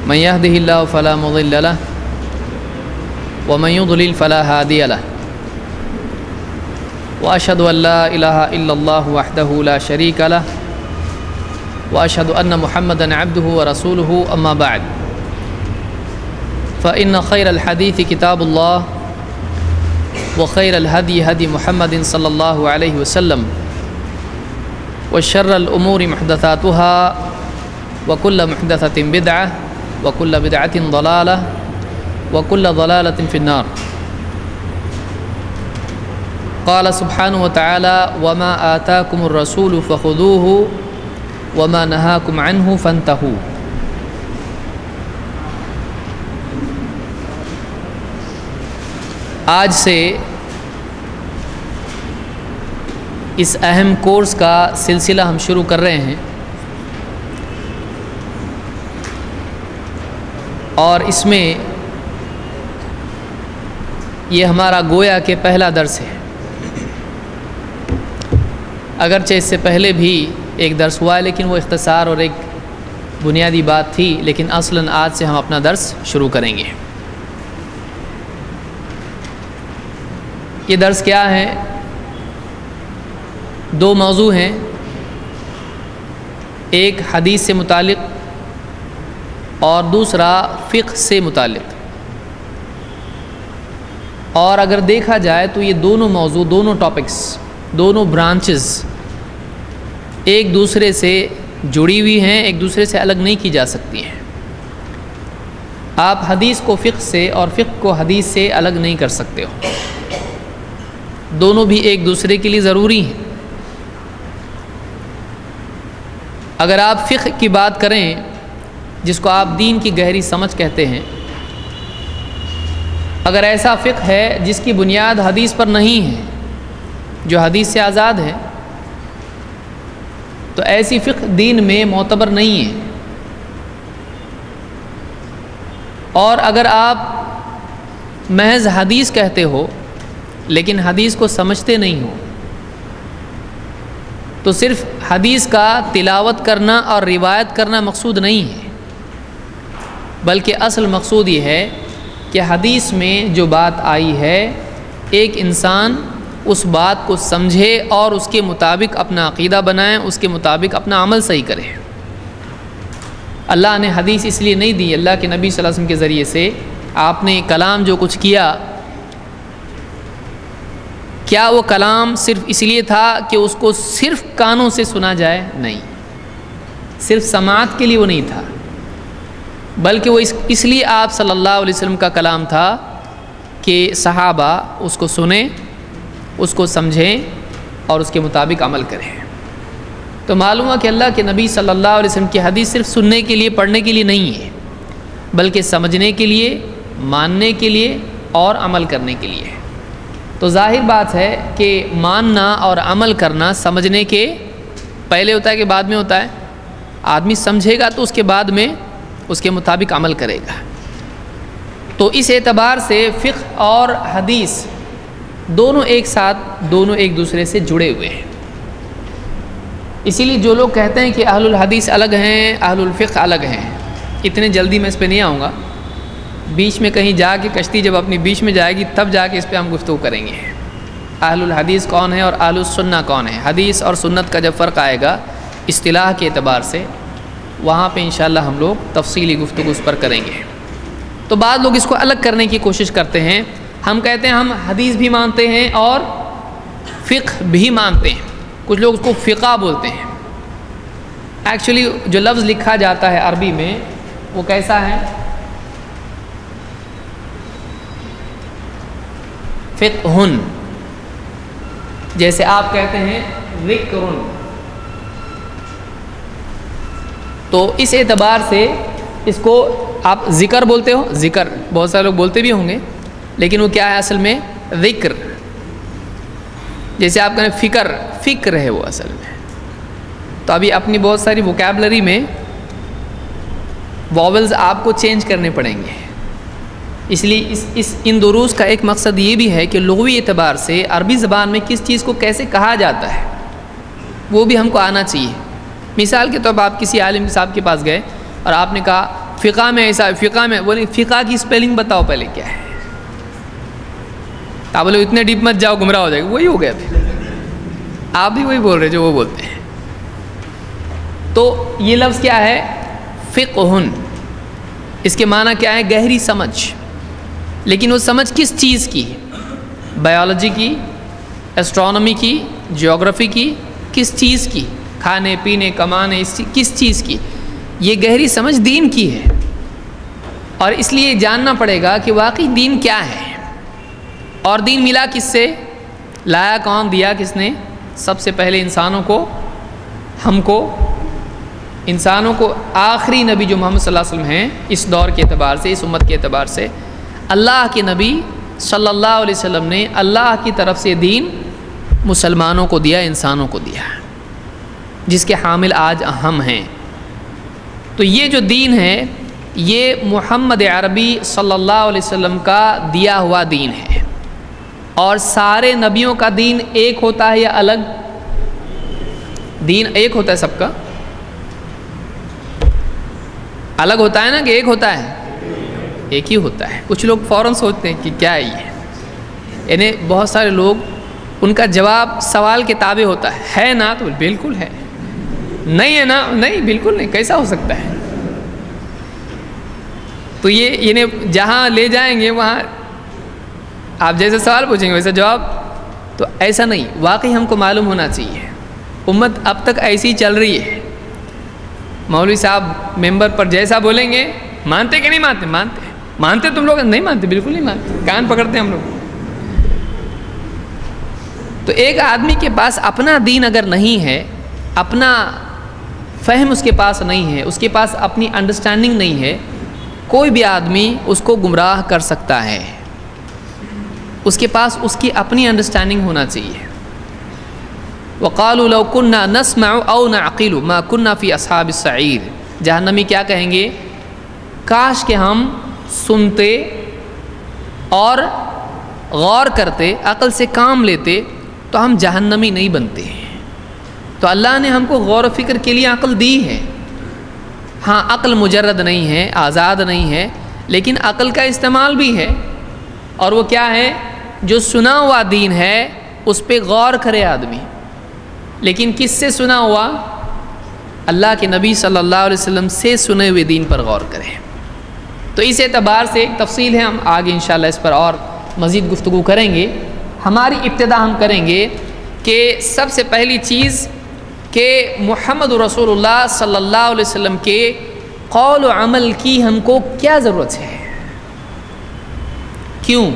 من يهده الله فلا مضل له ومن يضلل فلا هادي له وأشهد أن لا إله إلا الله وحده لا شريك له وأشهد أن محمدا عبده ورسوله أما بعد فإن خير الحديث كتاب الله وخير الهدي هدي محمد صلى الله عليه وسلم وشر الأمور محدثاتها وكل محدثة بدعة وكل بدعة ضلالة وكل ضلالة في النار. قال سبحانه وتعالى وما آتاكم الرسول فخذوه وما نهاكم عنه فانتهوا. آج سے اس اہم کورس کا سلسلہ ہم شروع کر رہے ہیں اور اس میں یہ ہمارا گویا کہ پہلا درس ہے. اگرچہ اس سے پہلے بھی ایک درس ہوا ہے لیکن وہ اختصار اور ایک بنیادی بات تھی، لیکن اصلاً آج سے ہم اپنا درس شروع کریں گے. یہ درس کیا ہے؟ دو موضوع ہیں، ایک حدیث سے متعلق اور دوسرا فقہ سے متعلق. اور اگر دیکھا جائے تو یہ دونوں موضوع، دونوں ٹاپکس، دونوں برانچز ایک دوسرے سے جڑی ہوئی ہیں، ایک دوسرے سے الگ نہیں کی جا سکتی ہیں. آپ حدیث کو فقہ سے اور فقہ کو حدیث سے الگ نہیں کر سکتے ہو، دونوں بھی ایک دوسرے کے لیے ضروری ہیں. اگر آپ فقہ کی بات کریں جس کو آپ دین کی گہری سمجھ کہتے ہیں، اگر ایسا فقہ ہے جس کی بنیاد حدیث پر نہیں ہے، جو حدیث سے آزاد ہے، تو ایسی فقہ دین میں معتبر نہیں ہے. اور اگر آپ محض حدیث کہتے ہو لیکن حدیث کو سمجھتے نہیں ہو، تو صرف حدیث کا تلاوت کرنا اور روایت کرنا مقصود نہیں ہے، بلکہ اصل مقصود یہ ہے کہ حدیث میں جو بات آئی ہے ایک انسان اس بات کو سمجھے اور اس کے مطابق اپنا عقیدہ بنائے، اس کے مطابق اپنا عمل صحیح کرے. اللہ نے حدیث اس لیے نہیں دی، اللہ کے نبی صلی اللہ علیہ وسلم کے ذریعے سے آپ نے کلام جو کچھ کیا وہ کلام صرف اس لیے تھا کہ اس کو صرف کانوں سے سنا جائے؟ نہیں، صرف سماعت کے لیے وہ نہیں تھا، بلکہ وہ اس لیے آپ صلی اللہ علیہ وسلم کا کلام تھا کہ صحابہ اس کو سنیں، اس کو سمجھیں اور اس کے مطابق عمل کریں. تو معلوم ہے کہ اللہ کے نبی صلی اللہ علیہ وسلم کی حدیث صرف سننے کے لیے، پڑھنے کے لیے نہیں ہے، بلکہ سمجھنے کے لیے، ماننے کے لیے اور عمل کرنے کے لیے. تو ظاہر بات ہے کہ ماننا اور عمل کرنا سمجھنے کے پہلے ہوتا ہے کہ بعد میں ہوتا ہے؟ آدمی سمجھے گا تو اس کے بعد میں اس کے مطابق عمل کرے گا. تو اس اعتبار سے فقہ اور حدیث دونوں ایک ساتھ، دونوں ایک دوسرے سے جڑے ہوئے ہیں. اسی لیے جو لوگ کہتے ہیں کہ اہل الحدیث الگ ہیں، اہل الفقہ الگ ہیں، اتنے جلدی میں اس پہ نہیں آؤں گا. بیچ میں کہیں جا کے کشتی جب اپنی بیچ میں جائے گی تب جا کے اس پہ ہم گفتگو کریں گے. اہل الحدیث کون ہے اور اہل السنہ کون ہے؟ حدیث اور سنت کا جب فرق آئے گا اصطلاح کے اعتبار سے، وہاں پہ انشاءاللہ ہم لوگ تفصیلی گفتگو اس پر کریں گے. تو بعض لوگ اس کو الگ کرنے کی کوشش کرتے ہیں. ہم کہتے ہیں ہم حدیث بھی مانتے ہیں اور فقہ بھی مانتے ہیں. کچھ لوگ اس کو فقہ بولتے ہیں. ایکچولی جو لفظ لکھا جاتا ہے عربی میں وہ کیسا ہے؟ فقہن، جیسے آپ کہتے ہیں ذکرن. تو اس اعتبار سے اس کو آپ ذکر بولتے ہو، ذکر بہت سارے لوگ بولتے بھی ہوں گے، لیکن وہ کیا ہے اصل میں؟ ذکر. جیسے آپ کہتے ہیں فکر ہے وہ اصل میں. تو ابھی اپنی بہت ساری ووکیبلری میں واولز آپ کو چینج کرنے پڑیں گے. اس لیے ان دروس کا ایک مقصد یہ بھی ہے کہ لغوی اعتبار سے عربی زبان میں کس چیز کو کیسے کہا جاتا ہے وہ بھی ہم کو آنا چاہیے. مثال کے طور پر آپ کسی عالم صاحب کے پاس گئے اور آپ نے کہا فقہ میں ایسا، فقہ میں بولیں فقہ کی اسپیلنگ بتاؤ پہلے کیا ہے. آپ بولے اتنے ڈیپ مت جاؤ گمراہ ہو جائے گا، وہی ہو گیا پھر. آپ بھی وہی بول رہے جو وہ بولتے ہیں. تو یہ لفظ کیا ہے؟ فقہن. اس کے معنی کیا ہے؟ گہری سمجھ. لیکن وہ سمجھ کس چیز کی؟ بایولوجی کی، ایسٹرونومی کی، جیوگرافی کی، کس چیز کی؟ کھانے پینے کمانے، کس چیز کی؟ یہ گہری سمجھ دین کی ہے. اور اس لیے جاننا پڑے گا کہ واقعی دین کیا ہے، اور دین ملا کس سے، لایا کون، دیا کس نے؟ سب سے پہلے انسانوں کو، ہم کو، انسانوں کو آخری نبی جو محمد صلی اللہ علیہ وسلم ہیں اس دور کے اعتبار سے، اس امت کے اعتبار سے، اللہ کے نبی صلی اللہ علیہ وسلم نے اللہ کی طرف سے دین مسلمانوں کو دیا، انسانوں کو دیا، جس کے حامل آج ہم ہیں. تو یہ جو دین ہے یہ محمد عربی صلی اللہ علیہ وسلم کا دیا ہوا دین ہے. اور سارے نبیوں کا دین ایک ہوتا ہے یا الگ؟ دین ایک ہوتا ہے سب کا؟ الگ ہوتا ہے نا کہ ایک ہوتا ہے؟ ایک ہی ہوتا ہے. کچھ لوگ فوراً سوچتے ہیں کہ کیا ہے یہ، یعنی بہت سارے لوگ ان کا جواب سوال کے تابع ہوتا ہے نا، تو بالکل ہے، نہیں ہے نا، نہیں بالکل نہیں، کیسا ہو سکتا ہے؟ تو یہ یعنی جہاں لے جائیں گے وہاں آپ جیسے سوال پوچھیں گے ویسا جواب. تو ایسا نہیں، واقعی ہم کو معلوم ہونا چاہیے. امت اب تک ایسی چل رہی ہے، مولوی صاحب ممبر پر جیسا بولیں گے، مانتے کہ نہیں مانتے؟ مانتے تم لوگ؟ نہیں مانتے، بالکل نہیں مانتے، کان پکڑتے ہم لوگ. تو ایک آدمی کے پاس اپنا دین اگر نہیں ہے، اپنا فہم اس کے پاس نہیں ہے، اس کے پاس اپنی انڈرسٹینڈنگ نہیں ہے، کوئی بھی آدمی اس کو گمراہ کر سکتا ہے. اس کے پاس اس کی اپنی انڈرسٹینڈنگ ہونا چاہیے. وَقَالُوا لَوْ كُنَّا نَسْمَعُ أَوْ نَعْقِلُ مَا كُنَّا فِي أَصْحَابِ السَّعِيرِ. جہنمی کیا کہیں گے؟ کاش کہ ہم سنتے اور غور کرتے، عقل سے کام لیتے تو ہم جہنمی نہیں بنتے. تو اللہ نے ہم کو غور و فکر کے لیے عقل دی ہے. ہاں عقل مجرد نہیں ہے، آزاد نہیں ہے، لیکن عقل کا استعمال بھی ہے. اور وہ کیا ہے؟ جو سنا ہوا دین ہے اس پہ غور کرے آدمی. لیکن کس سے سنا ہوا؟ اللہ کے نبی صلی اللہ علیہ وسلم سے سنے ہوئے دین پر غور کرے. تو اس اعتبار سے ایک تفصیل ہے، ہم آگے انشاءاللہ اس پر اور مزید گفتگو کریں گے. ہماری ابتدا ہم کریں گے کہ سب سے پہلی چیز کہ محمد رسول اللہ صلی اللہ علیہ وسلم کے قول و عمل کی ہم کو کیا ضرورت ہے، کیوں؟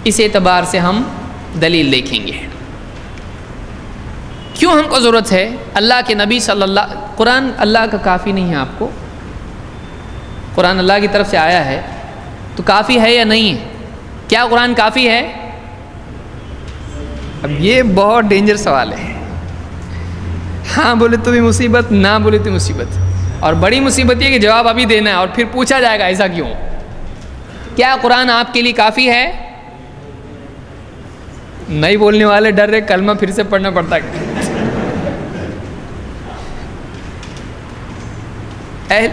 اس اعتبار سے ہم دلیل دیکھیں گے کیوں ہم کو ضرورت ہے. اللہ کے نبی صلی اللہ، قرآن اللہ کا کافی نہیں ہے آپ کو؟ قرآن اللہ کی طرف سے آیا ہے تو کافی ہے یا نہیں ہے؟ کیا قرآن کافی ہے؟ اب یہ بہت ڈینجر سوال ہے. ہاں بولے تو بھی مصیبت، نہ بولے تو مصیبت. اور بڑی مصیبت یہ کہ جواب ابھی دینا ہے اور پھر پوچھا جائے گا ایسا کیوں. کیا قرآن آپ کے لیے کافی ہے؟ نہیں بولنے والے ڈر رہے کلمہ پھر سے پڑھنا پڑتا ہے.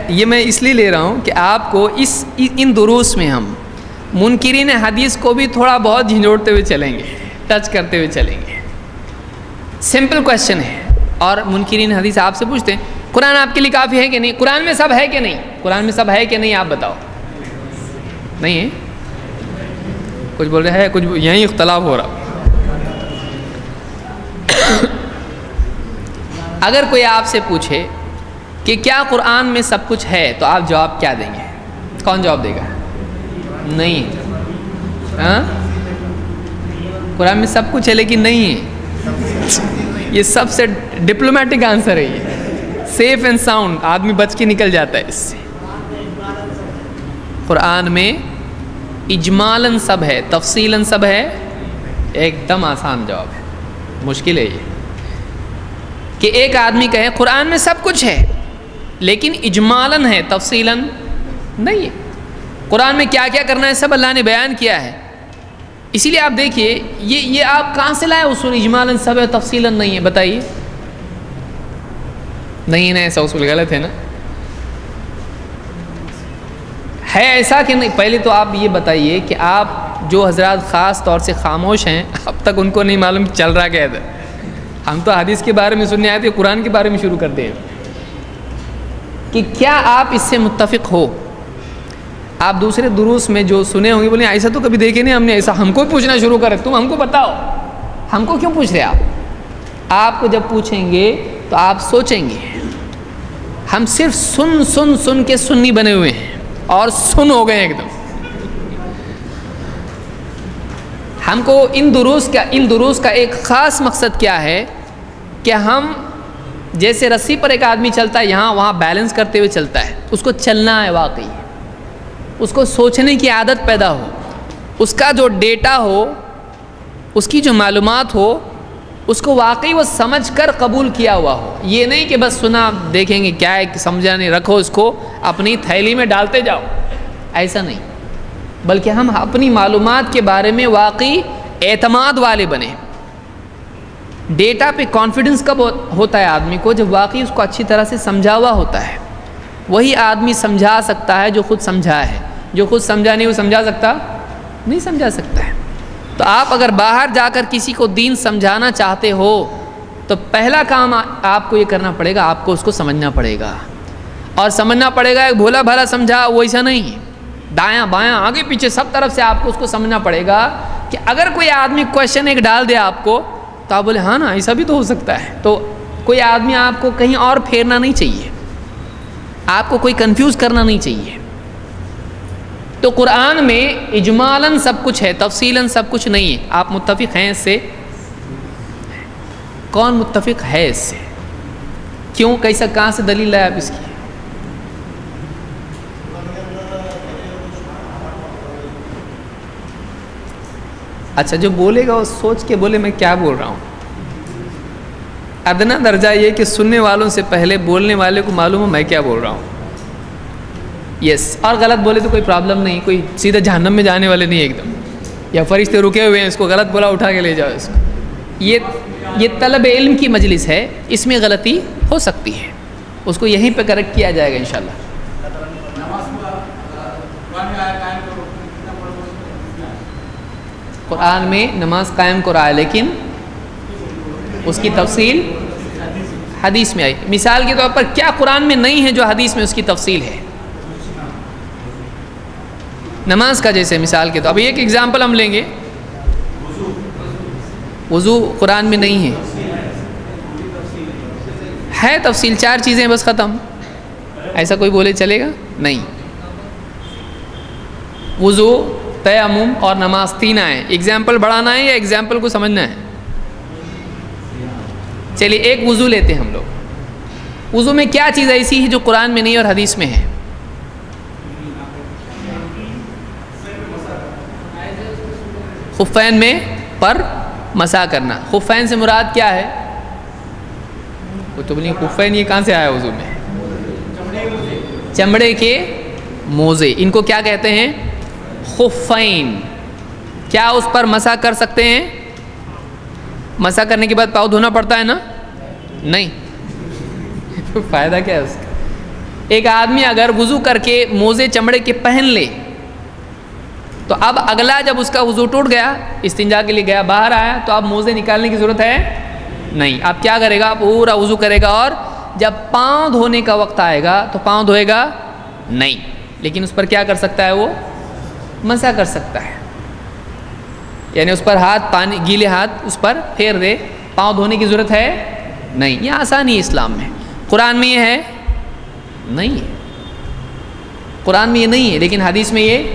یہ میں اس لیے لے رہا ہوں کہ آپ کو ان دروس میں ہم منکرین حدیث کو بھی تھوڑا بہت جھنجھوڑتے ہوئے چلیں گے، ٹچ کرتے ہوئے چلیں گے. سمپل کویشچن ہے. اور منکرین حدیث آپ سے پوچھتے ہیں قرآن آپ کے لیے کافی ہے کہ نہیں؟ قرآن میں سب ہے کہ نہیں؟ قرآن میں سب ہے کہ نہیں آپ بتاؤ. نہیں ہے؟ کچھ بول رہے ہیں، کچھ یہیں اختلاف ہو رہا. اگر کوئی آپ سے پوچھے کہ کیا قرآن میں سب کچھ ہے تو آپ جواب کیا دیں گے؟ کون جواب دے گا؟ نہیں. ہاں قرآن میں سب کچھ ہے لیکن نہیں ہے. یہ سب سے ڈپلومیٹک آنسر ہے، یہ سیف اینڈ ساؤنڈ، آدمی بچ کے نکل جاتا ہے اس سے. قرآن میں اجمالاً سب ہے، تفصیلاً سب ہے. ایک دم آسان جواب ہے. مشکل ہے یہ کہ ایک آدمی کہے قرآن میں سب کچھ ہے لیکن اجمالاً ہے، تفصیلاً نہیں ہے. قرآن میں کیا کیا کرنا ہے سب اللہ نے بیان کیا ہے. اسی لیے آپ دیکھیے یہ آپ کہاں سے لائے اصول؟ اجمالاً سب ہے، تفصیلاً نہیں ہے. بتائیے. نہیں ہے نا؟ ایسا اصول غلط ہے نا. ہے ایسا کہ نہیں؟ پہلے تو آپ یہ بتائیے کہ آپ جو حضرات خاص طور سے خاموش ہیں اب تک ان کو نہیں معلوم چل رہا کیا ہے. ہم تو حدیث کے بارے میں سننے آئے تھے، قرآن کے بارے میں شروع کر دیں کہ کیا آپ اس سے متفق ہو؟ آپ دوسرے دروس میں جو سنے ہوں گے بولیں ایسا تو کبھی دیکھے نہیں ہم نے، ایسا ہم کو پوچھنا شروع کرے، تم ہم کو بتاؤ، ہم کو کیوں پوچھ رہے آپ کو جب پوچھیں گے تو آپ سوچیں گے ہم صرف سن کے سنی بنے ہوئے ہیں اور سن ہو گئے ایک دم. ہم کو ان دروس کا ایک خاص مقصد کیا ہے کہ ہم جیسے رسی پر ایک آدمی چلتا ہے یہاں وہاں بیلنس کرتے ہوئے چلتا ہے، اس کو چلنا ہے، واقعی اس کو سوچنے کی عادت پیدا ہو، اس کا جو ڈیٹا ہو، اس کی جو معلومات ہو، اس کو واقعی وہ سمجھ کر قبول کیا ہوا ہو. یہ نہیں کہ بس سنا دیکھیں گے کیا ہے، سمجھا نہیں، رکھو اس کو اپنی تھیلی میں ڈالتے جاؤ، ایسا نہیں، بلکہ ہم اپنی معلومات کے بارے میں واقعی اعتماد والے بنیں. ڈیٹا پہ کانفیڈنس کب ہوتا ہے آدمی کو؟ جب واقعی اس کو اچھی طرح سے سمجھا ہوا ہوتا ہے. وہی آدمی سمجھا سکتا ہے جو خود سمجھا ہے، جو خود سمجھا نہیں وہ سمجھا سکتا نہیں سمجھا سکتا ہے. تو آپ اگر باہر جا کر کسی کو دین سمجھانا چاہتے ہو تو پہلا کام آپ کو یہ کرنا پڑے گا، آپ کو اس کو سمجھنا پڑے گا. اور سمجھنا پڑے گا ایک بھولا بھالا سمجھا وہ ایسا نہیں، دایاں بایاں آگے پیچھے سب طرف سے آپ کو اس کو سمجھنا پڑے گا کہ اگر کوئی آدمی کویشچن ایک ڈال دے آپ کو تو آپ بولے ہاں نا ایسا بھی تو ہو سکتا ہے. تو کوئی آدمی آپ کو کہیں اور پھیرنا نہیں چاہیے، آپ کو کوئی کنفیوز کرنا نہیں چاہیے. تو قرآن میں اجمالاً سب کچھ ہے، تفصیلاً سب کچھ نہیں ہے. آپ متفق ہیں اس سے؟ کون متفق ہے اس سے؟ کیوں؟ کیسا؟ کہاں سے دلیل ہے آپ اس کی؟ اچھا جو بولے گا وہ سوچ کے بولے میں کیا بول رہا ہوں. ادنا درجہ یہ کہ سننے والوں سے پہلے بولنے والے کو معلوم ہو میں کیا بول رہا ہوں. یس. اور غلط بولے تو کوئی پرابلم نہیں، کوئی سیدھا جہنم میں جانے والے نہیں ایک دم، یا فرشتے رکے ہوئے ہیں اس کو غلط بولا اٹھا کے لے جاؤ اس کو. یہ طلب علم کی مجلس ہے، اس میں غلطی ہو سکتی ہے، اس کو یہیں پہ کریکٹ کیا جائے گا انشاءاللہ. قرآن میں نماز قائم کرا ہے لیکن اس کی تفصیل حدیث میں آئی. مثال کے طور پر کیا قرآن میں نہیں ہے جو حدیث میں اس کی تفصیل ہے؟ نماز کا جیسے مثال کے طور اب ایک ایگزامپل ہم لیں گے، وضو قرآن میں نہیں ہے تفصیل، 4 چیزیں بس ختم. ایسا کوئی بولے چلے گا؟ نہیں. وضو، تیمم اور نماز 3 آئے. ایگزامپل بڑھانا ہے یا ایگزامپل کو سمجھنا ہے؟ چلیے ایک وضو لیتے ہیں ہم لوگ. وضو میں کیا چیز ایسی ہے جو قرآن میں نہیں اور حدیث میں ہے؟ خفین میں پر مسح کرنا. خفین سے مراد کیا ہے؟ وہ تو نہیں، خفین یہ کہاں سے آیا وضو میں؟ چمڑے کے موزے، ان کو کیا کہتے ہیں؟ خفین. کیا اس پر مسح کر سکتے ہیں؟ مسح کرنے کے بعد پاؤں دھونا پڑتا ہے نا؟ نہیں. فائدہ کیا ہے اس کا؟ ایک آدمی اگر وضو کر کے موزے چمڑے کے پہن لے تو اب اگلا جب اس کا وضو ٹوٹ گیا، استنجا کے لیے گیا، باہر آیا تو اب موزے نکالنے کی ضرورت ہے نہیں. اب کیا کرے گا؟ پورا وضو کرے گا اور جب پاؤں دھونے کا وقت آئے گا تو پاؤں دھوئے گا نہیں، لیکن اس پر کیا کر سکتا ہے؟ وہ مسح کر سکتا ہے. یعنی اس پر ہاتھ، پانی گیلے ہاتھ اس پر پھیر دے، پاؤں دھونے کی ضرورت ہے نہیں. یہ آسانی ہے اسلام میں. قرآن میں یہ ہے نہیں ہے، قرآن میں یہ نہیں ہے، لیکن حدیث میں یہ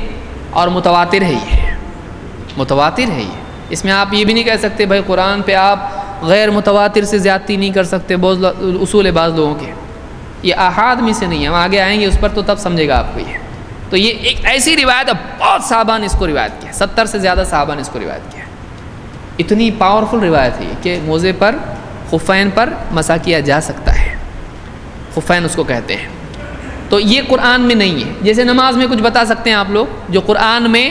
اور متواتر ہے. یہ متواتر ہے. یہ اس میں آپ یہ بھی نہیں کہہ سکتے بھائی قرآن پہ آپ غیر متواتر سے زیادتی نہیں کر سکتے. بہت اصول ہے بعض لوگوں کے، یہ احاد میں سے نہیں ہے. ہم آگے آئیں گے اس پر تو تب سمجھے گا آپ کو. یہ تو یہ ایک ایسی روایت ہے، بہت صحابہ نے اس کو روایت کیا، 70 سے زیادہ صحابہ نے اس کو روایت کیا. اتنی پاورفل روایت ہے یہ کہ موزے پر، خفین پر مسح کیا جا سکتا ہے. خفین اس کو کہتے ہیں. تو یہ قرآن میں نہیں ہے. جیسے نماز میں کچھ بتا سکتے ہیں آپ لوگ جو قرآن میں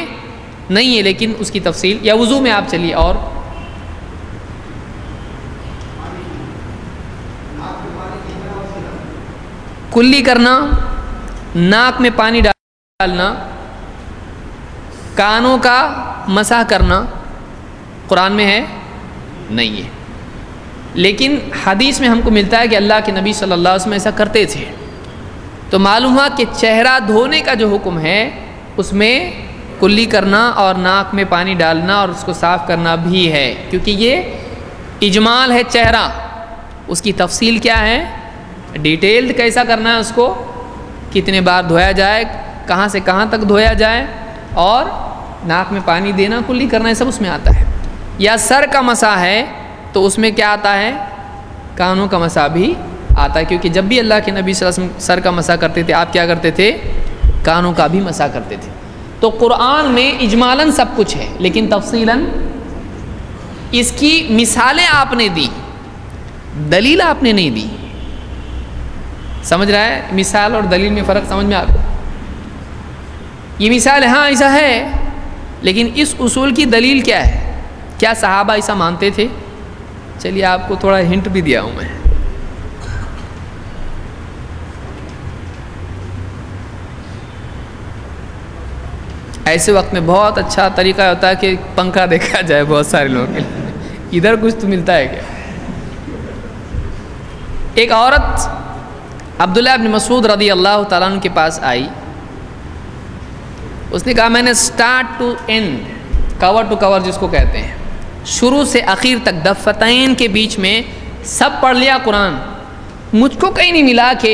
نہیں ہے لیکن اس کی تفصیل، یا وضو میں آپ چلیے اور کلی کرنا، ناک میں پانی ڈال ڈالنا، کانوں کا مسح کرنا قرآن میں ہے نہیں ہے، لیکن حدیث میں ہم کو ملتا ہے کہ اللہ کے نبی صلی اللہ علیہ وسلم ایسا کرتے تھے۔ تو معلوم ہوا کہ چہرہ دھونے کا جو حکم ہے اس میں کلی کرنا اور ناک میں پانی ڈالنا اور اس کو صاف کرنا بھی ہے، کیونکہ یہ اجمال ہے چہرہ، اس کی تفصیل کیا ہے، ڈیٹیلڈ کیسا کرنا ہے، اس کو کتنے بار دھویا جائے، کہاں سے کہاں تک دھویا جائے، اور ناک میں پانی دینا، کلی کرنا، یہ سب اس میں آتا ہے۔ یا سر کا مسح ہے تو اس میں کیا آتا ہے، کانوں کا مسح بھی آتا ہے، کیونکہ جب بھی اللہ کے نبی صلی اللہ علیہ وسلم سر کا مسح کرتے تھے آپ کیا کرتے تھے، کانوں کا بھی مسح کرتے تھے۔ تو قرآن میں اجمالاً سب کچھ ہے لیکن تفصیلاً اس کی مثالیں آپ نے دی، دلیل آپ نے نہیں دی۔ سمجھ رہا ہے مثال اور دلیل میں فرق سمجھ میں آپ کو؟ یہ مثال ہاں ایسا ہے لیکن اس اصول کی دلیل کیا ہے، کیا صحابہ ایسا مانتے تھے؟ چلیے آپ کو تھوڑا ہنٹ بھی دیا ہوں میں۔ ایسے وقت میں بہت اچھا طریقہ ہوتا ہے کہ پنکھا دیکھا جائے بہت سارے لوگوں کے لیے، ادھر کچھ تو ملتا ہے کیا؟ ایک عورت عبداللہ ابن مسعود رضی اللہ تعالیٰ عنہ کے پاس آئی، اس نے کہا میں نے start to end, cover to cover جس کو کہتے ہیں، شروع سے آخر تک دفتین کے بیچ میں سب پڑھ لیا قرآن، مجھ کو کہیں نہیں ملا کہ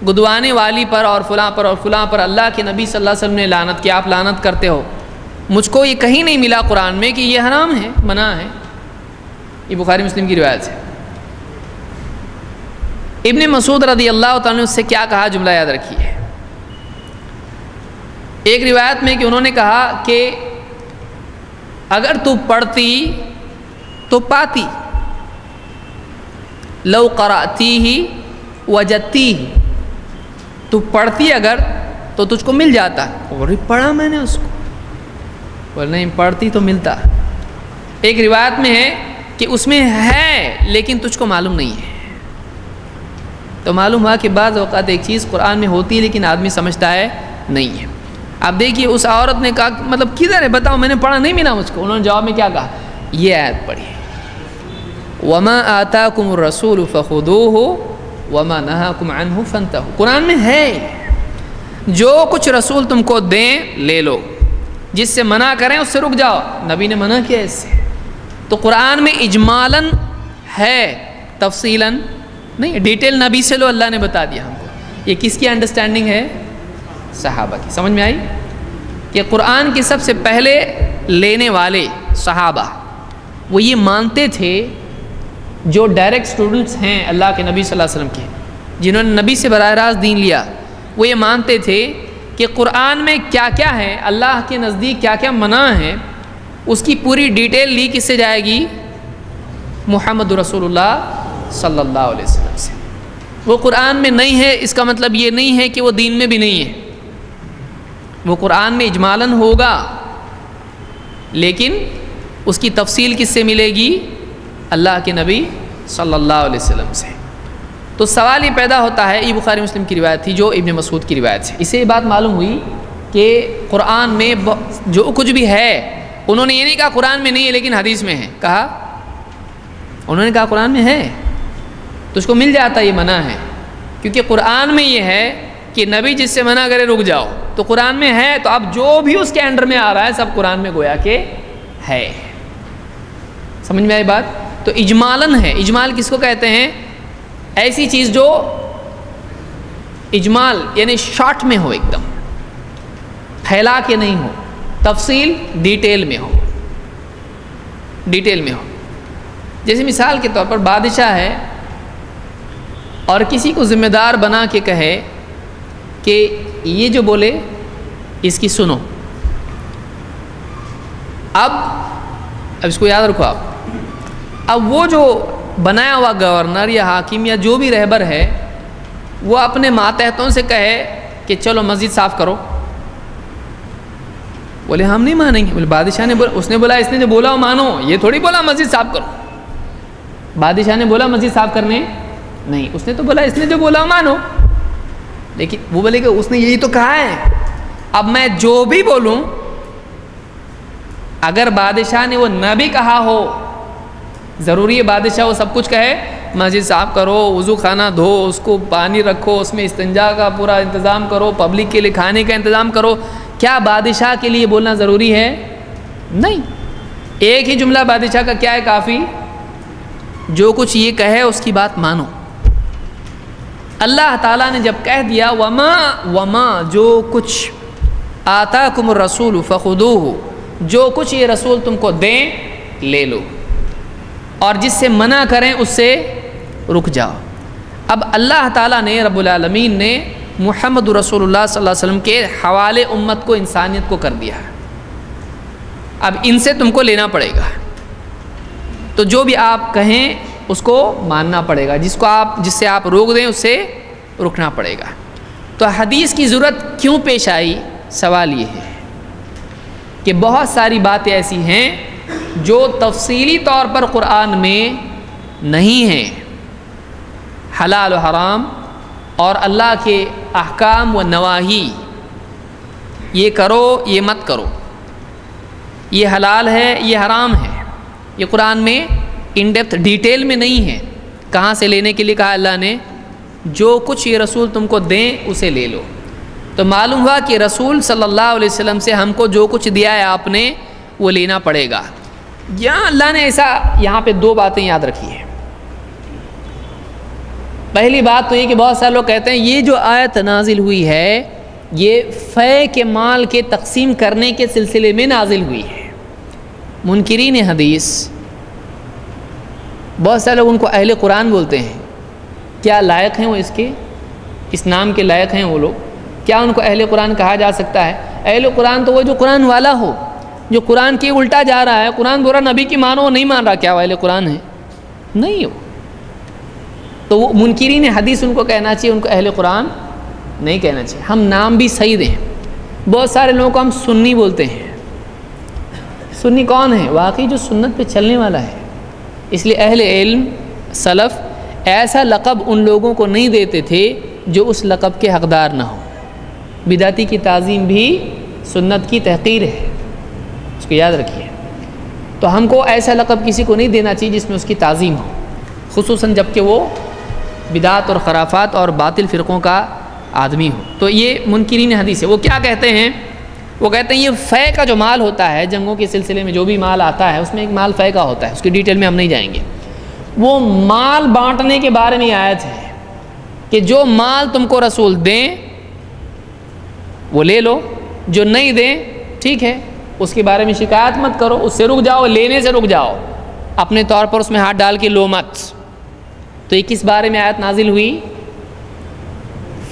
گدوانے والی پر اور فلاں پر اور فلاں پر اللہ کے نبی صلی اللہ علیہ وسلم نے لعنت کیا، آپ لعنت کرتے ہو، مجھ کو یہ کہیں نہیں ملا قرآن میں کہ یہ حرام ہے، منع ہے۔ یہ بخاری مسلم کی روایت ہے۔ ابن مسعود رضی اللہ تعالیٰ نے اس سے کیا کہا، جملہ یاد رکھیے۔ ایک روایت میں کہ انہوں نے کہا کہ اگر تو پڑھتی تو پاتی، لو قرأتی ہی وجدتی ہی، تو پڑھتی اگر تو تجھ کو مل جاتا، اور پڑھا میں نے اس کو، اور نہیں پڑھتی تو ملتا۔ ایک روایت میں ہے کہ اس میں ہے لیکن تجھ کو معلوم نہیں ہے۔ تو معلوم ہوا کہ بعض اوقات ایک چیز قرآن میں ہوتی ہے لیکن آدمی سمجھتا ہے نہیں ہے۔ اب دیکھیے اس عورت نے کہا مطلب کدھر ہے بتاؤ، میں نے پڑھا نہیں ملا مجھ کو۔ انہوں نے جواب میں کیا کہا، یہ آیت پڑھی، وَمَا آتَاكُمُ الرَّسُولُ فَخُذُوهُ وَمَا نَهَاكُمْ عَنْهُ فَانْتَهُوا، قرآن میں ہے جو کچھ رسول تم کو دیں لے لو، جس سے منع کریں اس سے رک جاؤ، نبی نے منع کیا اس سے۔ تو قرآن میں اجمالاً ہے، تفصیلاً نہیں، ڈیٹیل نبی سے لو، اللہ نے بتا دیا ہم کو۔ یہ کس کی انڈرسٹینڈنگ ہے، صحابہ کی۔ سمجھ میں آئی کہ قرآن کے سب سے پہلے لینے والے صحابہ وہ یہ مانتے تھے، جو ڈائریکٹ سٹوڈنٹس ہیں اللہ کے نبی صلی اللہ علیہ وسلم کے، جنہوں نے نبی سے براہ راست دین لیا، وہ یہ مانتے تھے کہ قرآن میں کیا کیا ہے، اللہ کے نزدیک کیا کیا منع ہے، اس کی پوری ڈیٹیل لی کس سے جائے گی، محمد رسول اللہ صلی اللہ علیہ وسلم سے۔ وہ قرآن میں نہیں ہے اس کا مطلب یہ نہیں ہے کہ وہ دین میں بھی نہیں ہے، وہ قرآن میں اجمالاً ہوگا لیکن اس کی تفصیل کس سے ملے گی، اللہ کے نبی صلی اللہ علیہ وسلم سے۔ تو سوال یہ پیدا ہوتا ہے، یہ بخاری مسلم کی روایت تھی جو ابن مسعود کی روایت سے، اسے یہ بات معلوم ہوئی کہ قرآن میں جو کچھ بھی ہے، انہوں نے یہ نہیں کہا قرآن میں نہیں ہے لیکن حدیث میں ہے، کہا انہوں نے کہا قرآن میں ہے تو اس کو مل جاتا، یہ منع ہے، کیونکہ قرآن میں یہ ہے کہ نبی جس سے منع کرے رک جاؤ، تو قرآن میں ہے، تو اب جو بھی اس کے انڈر میں آ رہا ہے سب قرآن میں گویا کہ ہے۔ سمجھ میں آئی بات؟ تو اجمالاً ہے۔ اجمال کس کو کہتے ہیں، ایسی چیز جو اجمال یعنی شارٹ میں ہو، ایک دم پھیلا کے نہیں ہو، تفصیل ڈیٹیل میں ہو، ڈیٹیل میں ہو۔ جیسے مثال کے طور پر بادشاہ ہے اور کسی کو ذمہ دار بنا کے کہے کہ یہ جو بولے اس کی سنو، اب اس کو یاد رکھو آپ، اب وہ جو بنایا ہوا گورنر یا حاکم یا جو بھی رہبر ہے وہ اپنے ماتحتوں سے کہے کہ چلو مسجد صاف کرو، بولے ہم نہیں مانیں گے، بولے بادشاہ نے بولا، اس نے بولا، اس نے جو بولا وہ مانو، یہ تھوڑی بولا مسجد صاف کرو، بادشاہ نے بولا مسجد صاف کرنے نہیں، اس نے تو بولا اس نے جو بولا مانو، لیکن وہ بولے کہ اس نے یہی تو کہا ہے، اب میں جو بھی بولوں، اگر بادشاہ نے وہ نہ بھی کہا ہو، ضروری ہے بادشاہ وہ سب کچھ کہے، مسجد صاف کرو، وضو خانہ دھو، اس کو پانی رکھو، اس میں استنجا کا پورا انتظام کرو، پبلک کے لیے کھانے کا انتظام کرو، کیا بادشاہ کے لیے بولنا ضروری ہے؟ نہیں. ایک ہی جملہ بادشاہ کا کیا ہے کافی، جو کچھ یہ کہے اس کی بات مانو. اللہ تعالیٰ نے جب کہہ دیا وما جو کچھ آتاکم الرسول فخذوہ، جو کچھ یہ رسول تم کو دیں لے لو، اور جس سے منع کریں اس سے رک جاؤ. اب اللہ تعالیٰ نے رب العالمین نے محمد رسول اللہ صلی اللہ علیہ وسلم کے حوالے امت کو، انسانیت کو کر دیا. اب ان سے تم کو لینا پڑے گا، تو جو بھی آپ کہیں اس کو ماننا پڑے گا، جس سے آپ روک دیں اس سے رکنا پڑے گا. تو حدیث کی ضرورت کیوں پیش آئی؟ سوال یہ ہے کہ بہت ساری باتیں ایسی ہیں جو تفصیلی طور پر قرآن میں نہیں ہیں، حلال و حرام اور اللہ کے احکام و نواہی، یہ کرو یہ مت کرو، یہ حلال ہے یہ حرام ہے، یہ قرآن میں ان ڈیپتھ ڈیٹیل میں نہیں ہے. کہاں سے لینے کے لیے کہا اللہ نے؟ جو کچھ یہ رسول تم کو دیں اسے لے لو. تو معلوم ہوا کہ رسول صلی اللہ علیہ وسلم سے ہم کو جو کچھ دیا ہے آپ نے وہ لینا پڑے گا. یہاں اللہ نے ایسا، یہاں پہ دو باتیں یاد رکھی ہیں. پہلی بات تو یہ کہ بہت سارے لوگ کہتے ہیں یہ جو آیت نازل ہوئی ہے یہ فے کے مال کے تقسیم کرنے کے سلسلے میں نازل ہوئی ہے. منکرین حدیث بہت سارے لوگ ان کو اہل قرآن بولتے ہیں. کیا لائق ہیں وہ اس نام کے لائق ہیں وہ لوگ؟ کیا ان کو اہل قرآن کہا جا سکتا ہے؟ اہل قرآن تو وہ جو قرآن والا ہو، جو قرآن کے الٹا جا رہا ہے. قرآن بول رہا نبی کی مانو، وہ نہیں مان رہا، کیا وہ اہل قرآن ہے؟ نہیں ہو. تو وہ منکرین حدیث ان کو کہنا چاہیے، ان کو اہل قرآن نہیں کہنا چاہیے. ہم نام بھی صحیح دیں. بہت سارے لوگوں کو ہم سنی بولتے ہیں. سنی کون ہے؟ واقعی جو سنت پہ چلنے والا ہے. اس لیے اہل علم سلف ایسا لقب ان لوگوں کو نہیں دیتے تھے جو اس لقب کے حقدار نہ ہو. بدعتی کی تعظیم بھی سنت کی تحقیر ہے، اس کو یاد رکھیے. تو ہم کو ایسا لقب کسی کو نہیں دینا چاہیے جس میں اس کی تعظیم ہو، خصوصاً جب کہ وہ بدعت اور خرافات اور باطل فرقوں کا آدمی ہو. تو یہ منکرین حدیث ہے. وہ کیا کہتے ہیں؟ وہ کہتے ہیں یہ فے کا جو مال ہوتا ہے، جنگوں کے سلسلے میں جو بھی مال آتا ہے اس میں ایک مال فے کا ہوتا ہے. اس کی ڈیٹیل میں ہم نہیں جائیں گے. وہ مال بانٹنے کے بارے میں آیت ہے کہ جو مال تم کو رسول دیں وہ لے لو، جو نہیں دیں ٹھیک ہے، اس کے بارے میں شکایت مت کرو، اس سے رک جاؤ، لینے سے رک جاؤ، اپنے طور پر اس میں ہاتھ ڈال کے لو مت. تو یہ کس بارے میں آیت نازل ہوئی؟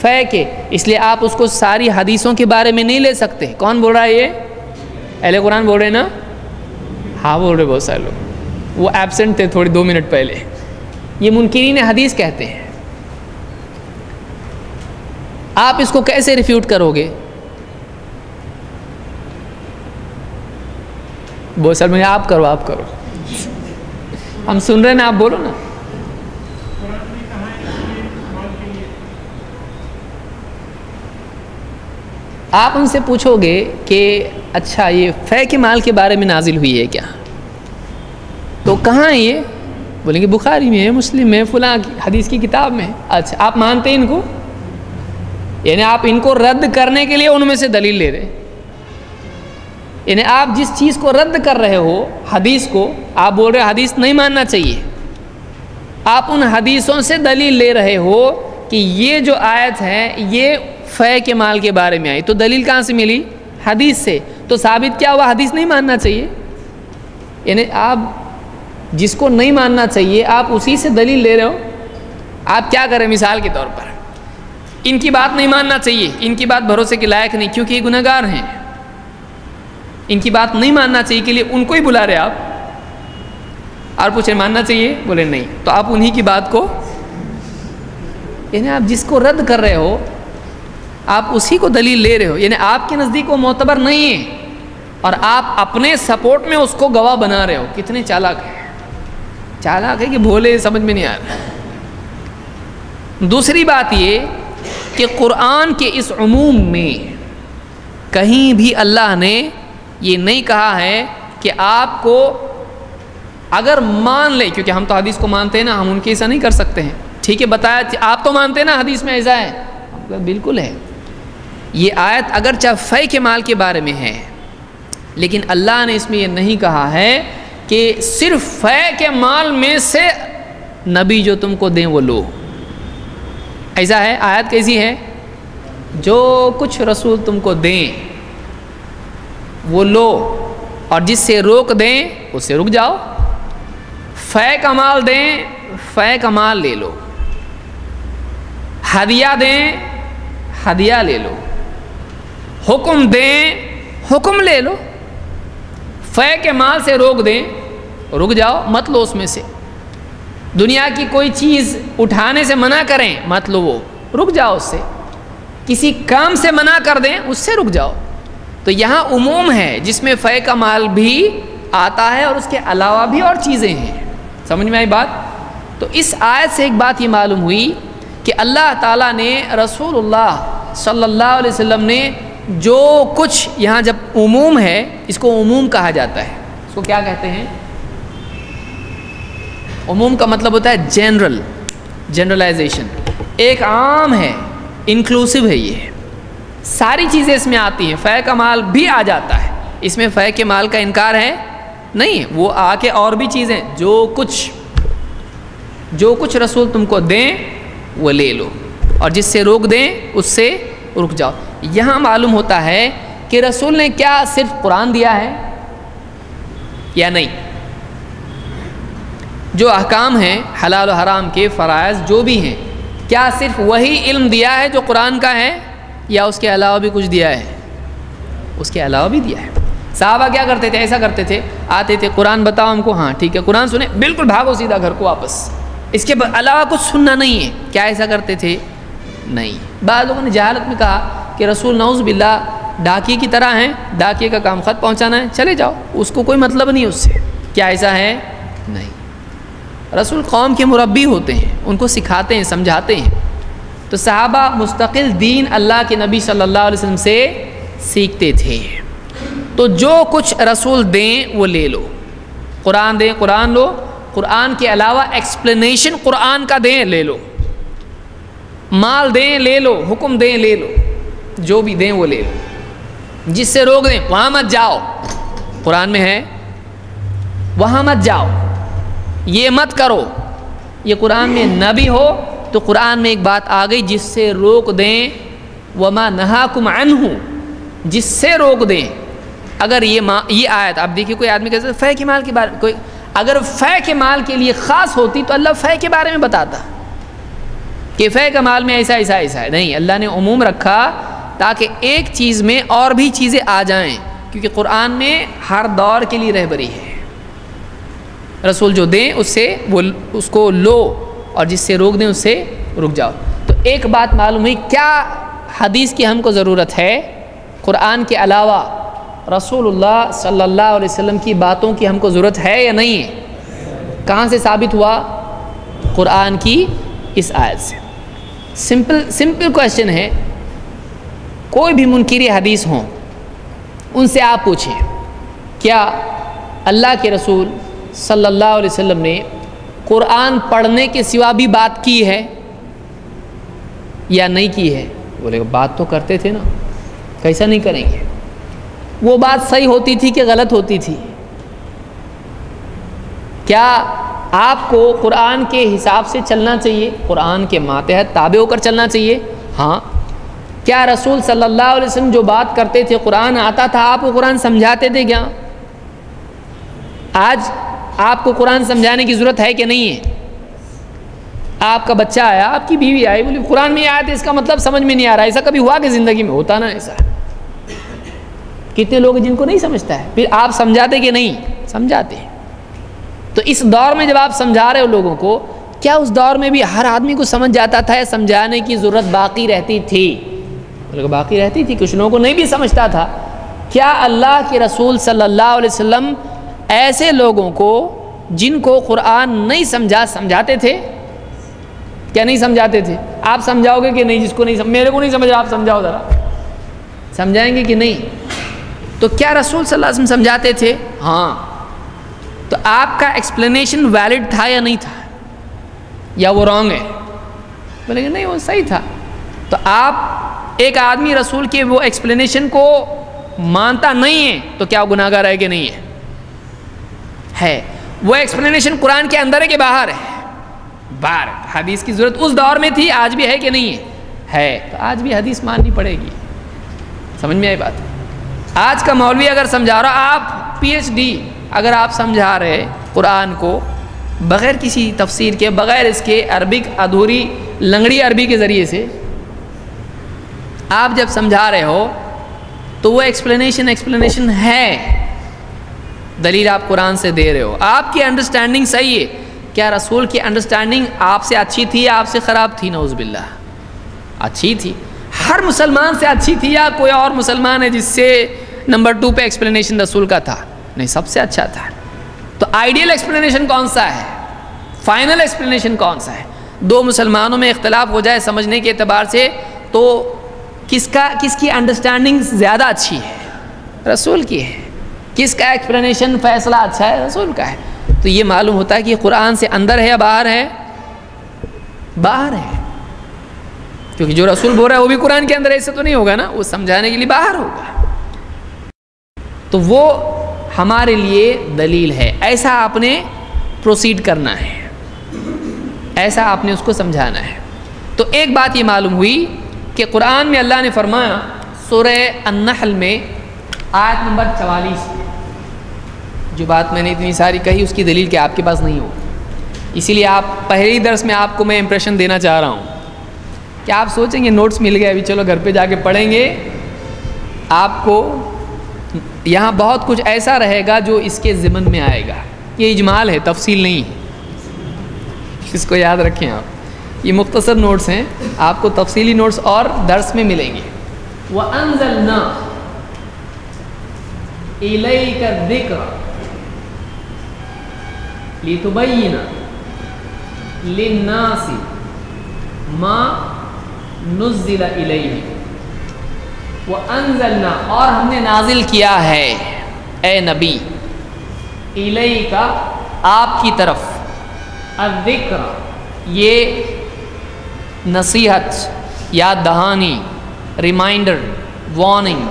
فے کے. اس لیے آپ اس کو ساری حدیثوں کے بارے میں نہیں لے سکتے. کون بول رہا ہے؟ یہ اہل قرآن بول رہے نا؟ ہاں بول رہے بہت سارے لوگ، وہ ایبسنٹ تھے تھوڑی 2 منٹ پہلے. یہ منکرین حدیث کہتے ہیں. آپ اس کو کیسے ریفیوٹ کرو گے؟ بہت سارے میں آپ کرو ہم سن رہے نا، آپ بولو نا. آپ ان سے پوچھو گے کہ اچھا یہ فے کے مال کے بارے میں نازل ہوئی ہے کیا؟ تو کہاں ہے یہ؟ بولیں گے بخاری میں ہے، مسلم میں، فلاں حدیث کی کتاب میں. اچھا آپ مانتے ہیں ان کو؟ یعنی آپ ان کو رد کرنے کے لیے ان میں سے دلیل لے رہے. یعنی آپ جس چیز کو رد کر رہے ہو، حدیث کو، آپ بول رہے حدیث نہیں ماننا چاہیے. آپ ان حدیثوں سے دلیل لے رہے ہو کہ یہ جو آیت ہے یہ فے کے مال کے بارے میں آئی. تو دلیل کہاں سے ملی؟ حدیث سے. تو ثابت کیا ہوا؟ حدیث نہیں ماننا چاہیے. یعنی آپ جس کو نہیں ماننا چاہیے آپ اسی سے دلیل لے رہے ہو. آپ کیا کریں؟ مثال کے طور پر ان کی بات نہیں ماننا چاہیے، ان کی بات بھروسے کے لائق نہیں کیونکہ یہ گناہ گار ہیں، ان کی بات نہیں ماننا چاہیے کے لیے ان کو ہی بلا رہے آپ، اور پوچھیں ماننا چاہیے؟ بولے نہیں. تو آپ انہی کی بات کو، یعنی آپ جس کو رد کر رہے ہو آپ اسی کو دلیل لے رہے ہو. یعنی آپ کے نزدیک وہ معتبر نہیں ہے اور آپ اپنے سپورٹ میں اس کو گواہ بنا رہے ہو. کتنے چالاک ہیں! چالاک ہے کہ بھولے، سمجھ میں نہیں آ رہا. دوسری بات یہ کہ قرآن کے اس عموم میں کہیں بھی اللہ نے یہ نہیں کہا ہے کہ آپ کو اگر مان لے، کیونکہ ہم تو حدیث کو مانتے ہیں نا، ہم ان کے ایسا نہیں کر سکتے ہیں، ٹھیک ہے بتایا آپ تو مانتے ہیں نا حدیث میں ایسا ہے، بالکل ہے۔ یہ آیت اگرچہ فے کے مال کے بارے میں ہے، لیکن اللہ نے اس میں یہ نہیں کہا ہے کہ صرف فے کے مال میں سے نبی جو تم کو دیں وہ لو۔ ایسا ہے؟ آیت کیسی ہے؟ جو کچھ رسول تم کو دیں وہ لو، اور جس سے روک دیں اس سے رک جاؤ۔ فے کا مال دیں، فے کا مال لے لو، ہدیہ دیں، ہدیہ لے لو، حکم دیں، حکم لے لو۔ فے کے مال سے روک دیں، رک جاؤ، مت لو اس میں سے۔ دنیا کی کوئی چیز اٹھانے سے منع کریں، مت لو، وہ رک جاؤ اس سے۔ کسی کام سے منع کر دیں، اس سے رک جاؤ۔ تو یہاں عموم ہے جس میں فے کا مال بھی آتا ہے اور اس کے علاوہ بھی اور چیزیں ہیں۔ سمجھ میں آئی بات؟ تو اس آیت سے ایک بات یہ معلوم ہوئی کہ اللہ تعالیٰ نے رسول اللہ صلی اللہ علیہ وسلم نے جو کچھ، یہاں جب عموم ہے اس کو عموم کہا جاتا ہے، اس کو کیا کہتے ہیں؟ عموم کا مطلب ہوتا ہے جنرل، جنرلائزیشن، ایک عام ہے، انکلوسیو ہے، یہ ساری چیزیں اس میں آتی ہیں۔ فے کا مال بھی آ جاتا ہے، اس میں فے کے مال کا انکار ہے نہیں، وہ آ کے اور بھی چیزیں، جو کچھ رسول تم کو دیں وہ لے لو، اور جس سے روک دیں اس سے رک جاؤ۔ یہاں معلوم ہوتا ہے کہ رسول نے کیا صرف قرآن دیا ہے یا نہیں؟ جو احکام ہیں حلال و حرام کے، فرائض جو بھی ہیں، کیا صرف وہی علم دیا ہے جو قرآن کا ہے، یا اس کے علاوہ بھی کچھ دیا ہے؟ اس کے علاوہ بھی دیا ہے۔ صحابہ کیا کرتے تھے؟ ایسا کرتے تھے، آتے تھے قرآن بتاؤ ہم کو، ہاں ٹھیک ہے قرآن سنیں، بالکل بھاگو سیدھا گھر کو واپس، اس کے علاوہ کچھ سننا نہیں ہے۔ کیا ایسا کرتے تھے؟ نہیں۔ بعض لوگوں نے جہالت میں کہا کہ رسول نعوذ باللہ ڈاکیے کی طرح ہیں، ڈاکیے کا کام خط پہنچانا ہے، چلے جاؤ، اس کو کوئی مطلب نہیں اس سے۔ کیا ایسا ہے؟ نہیں۔ رسول قوم کے مربی ہوتے ہیں، ان کو سکھاتے ہیں، سمجھاتے ہیں۔ تو صحابہ مستقل دین اللہ کے نبی صلی اللہ علیہ وسلم سے سیکھتے تھے۔ تو جو کچھ رسول دیں وہ لے لو، قرآن دیں قرآن لو، قرآن کے علاوہ ایکسپلینیشن قرآن کا دیں لے لو، مال دیں لے لو، حکم دیں لے لو، جو بھی دیں وہ لے لو۔ جس سے روک دیں وہاں مت جاؤ، قرآن میں ہے وہاں مت جاؤ، یہ مت کرو، یہ قرآن میں نہ بھی ہو تو قرآن میں ایک بات آ گئی جس سے روک دیں، وما نہاکم عنہ، جس سے روک دیں۔ اگر یہ آیت آپ دیکھیے، کوئی آدمی کہتے ہیں فے کے مال کے بارے میں، کوئی اگر فے کے مال کے لیے خاص ہوتی تو اللہ فے کے بارے میں بتاتا کہ فے کے مال میں ایسا ایسا ایسا ہے۔ نہیں، اللہ نے عموم رکھا تاکہ ایک چیز میں اور بھی چیزیں آ جائیں، کیونکہ قرآن میں ہر دور کے لیے رہبری ہے۔ رسول جو دیں اس کو لو، اور جس سے روک دیں اس سے رک جاؤ۔ تو ایک بات معلوم ہوئی، کیا حدیث کی ہم کو ضرورت ہے؟ قرآن کے علاوہ رسول اللہ صلی اللہ علیہ وسلم کی باتوں کی ہم کو ضرورت ہے یا نہیں ہے؟ کہاں سے ثابت ہوا؟ قرآن کی اس آیت سے۔ سمپل کویسچن ہے، کوئی بھی منکر حدیث ہوں ان سے آپ پوچھیں کیا اللہ کے رسول صلی اللہ علیہ وسلم نے قرآن پڑھنے کے سوا بھی بات کی ہے یا نہیں کی ہے؟ بولے بات تو کرتے تھے نا، کیسا نہیں کریں گے؟ وہ بات صحیح ہوتی تھی کہ غلط ہوتی تھی؟ کیا آپ کو قرآن کے حساب سے چلنا چاہیے، قرآن کے ماتحت تابع ہو کر چلنا چاہیے؟ ہاں۔ کیا رسول صلی اللہ علیہ وسلم جو بات کرتے تھے، قرآن آتا تھا، آپ کو قرآن سمجھاتے تھے کیا؟ آج آپ کو قرآن سمجھانے کی ضرورت ہے کہ نہیں ہے؟ آپ کا بچہ آیا، آپ کی بیوی آئی، بولی قرآن میں آیا تھا، اس کا مطلب سمجھ میں نہیں آ رہا، ایسا کبھی ہوا کہ زندگی میں؟ ہوتا نا ایسا؟ کتنے لوگ جن کو نہیں سمجھتا ہے، پھر آپ سمجھاتے کہ نہیں؟ سمجھاتے ہیں۔ تو اس دور میں جب آپ سمجھا رہے ہو لوگوں کو، کیا اس دور میں بھی ہر آدمی کو سمجھ جاتا تھا یا سمجھانے کی ضرورت باقی رہتی تھی؟ باقی رہتی تھی، کچھ لوگوں کو نہیں بھی سمجھتا تھا۔ کیا اللہ کے رسول صلی اللہ علیہ وسلم ایسے لوگوں کو جن کو قرآن نہیں سمجھاتے تھے؟ کیا نہیں سمجھاتے تھے؟ آپ سمجھاؤ گے کہ نہیں؟ جس کو نہیں میرے کو نہیں سمجھا، آپ سمجھاؤ ذرا، سمجھائیں گے کہ نہیں؟ تو کیا رسول صلی اللہ علیہ وسلم سمجھاتے تھے؟ ہاں. تو آپ کا ایکسپلینیشن ویلڈ تھا یا نہیں تھا، یا وہ رانگ ہے؟ بولے کہ نہیں وہ صحیح تھا. تو آپ ایک آدمی رسول کے وہ ایکسپلینیشن کو مانتا نہیں ہے تو کیا وہ گناہ گار ہے کہ نہیں ہے؟ ہے. وہ ایکسپلینیشن قرآن کے اندر ہے کہ باہر ہے؟ باہر. حدیث کی ضرورت اس دور میں تھی، آج بھی ہے کہ نہیں ہے؟ ہے. تو آج بھی حدیث ماننی پڑے گی. سمجھ میں آئی بات؟ آج کا مولوی اگر سمجھا رہا، آپ پی ایچ ڈی اگر آپ سمجھا رہے قرآن کو بغیر کسی تفسیر کے، بغیر اس کے عربک ادھوری لنگڑی عربی کے ذریعے سے آپ جب سمجھا رہے ہو تو وہ ایکسپلینیشن ہے، دلیل آپ قرآن سے دے رہے ہو. آپ کی انڈرسٹینڈنگ صحیح ہے. کیا رسول کی انڈرسٹینڈنگ آپ سے اچھی تھی یا آپ سے خراب تھی؟ نعوذ باللہ. اچھی تھی. ہر مسلمان سے اچھی تھی یا کوئی اور مسلمان ہے جس سے نمبر 2 پہ ایکسپلینیشن رسول کا تھا؟ نہیں، سب سے اچھا تھا. تو آئیڈیل ایکسپلینیشن کون سا ہے؟ فائنل ایکسپلینیشن کون سا ہے؟ دو مسلمانوں میں اختلاف ہو جائے سمجھنے کے اعتبار سے تو کس کی انڈرسٹینڈنگ زیادہ اچھی ہے؟ رسول کی ہے. کس کا ایکسپلینیشن فیصلہ اچھا ہے؟ رسول کا ہے. تو یہ معلوم ہوتا ہے کہ یہ قرآن سے اندر ہے یا باہر ہے؟ باہر ہے. کیونکہ جو رسول بول رہا ہے وہ بھی قرآن کے اندر، ایسے تو نہیں ہوگا نا، وہ سمجھانے کے لیے باہر ہوگا. تو وہ ہمارے لیے دلیل ہے. ایسا آپ نے پروسیڈ کرنا ہے، ایسا آپ نے اس کو سمجھانا ہے. تو ایک بات یہ معلوم ہوئی کہ قرآن میں اللہ نے فرمایا سورہ النحل میں آیت نمبر 44، جو بات میں نے اتنی ساری کہی اس کی دلیل کہ آپ کے پاس نہیں ہو، اسی لیے آپ پہلی درس میں آپ کو میں امپریشن دینا چاہ رہا ہوں کہ آپ سوچیں گے نوٹس مل گئے، ابھی چلو گھر پہ جا کے پڑھیں گے. آپ کو یہاں بہت کچھ ایسا رہے گا جو اس کے ضمن میں آئے گا. یہ اجمال ہے، تفصیل نہیں ہے، اس کو یاد رکھیں آپ. یہ مختصر نوٹس ہیں، آپ کو تفصیلی نوٹس اور درس میں ملیں گے. وَأَنزَلْنَا إِلَيْكَ الذِّكْرَ لِتُبَيِّنَ لِلنَّاسِ مَا نُزِّلَ إِلَيْهِمْ وَأَنزَلْنَا، اور ہم نے نازل کیا ہے اے نبی، إِلَيْكَ آپ کی طرف، الذِّكْرَ یہ نصیحت، یاد دہانی، ریمائنڈر، وارننگ.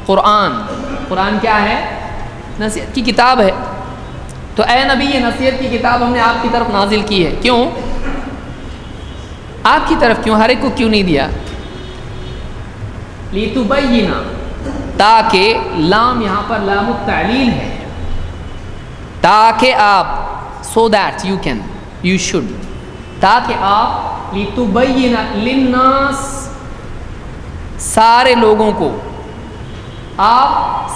قرآن کیا ہے؟ نصیحت کی کتاب ہے. تو اے نبی یہ نصیحت کی کتاب ہم نے آپ کی طرف نازل کی ہے. کیوں آپ کی طرف؟ کیوں؟ ہر ایک کو کیوں نہیں دیا؟ لِتُبَيِّنَ، تاکہ، لام یہاں پر لام التعلیل ہے، تاکہ آپ، so that you can, you should، تاکہ آپ، لِتُبَيِّنَ لِلنَّاسِ، سارے لوگوں کو آپ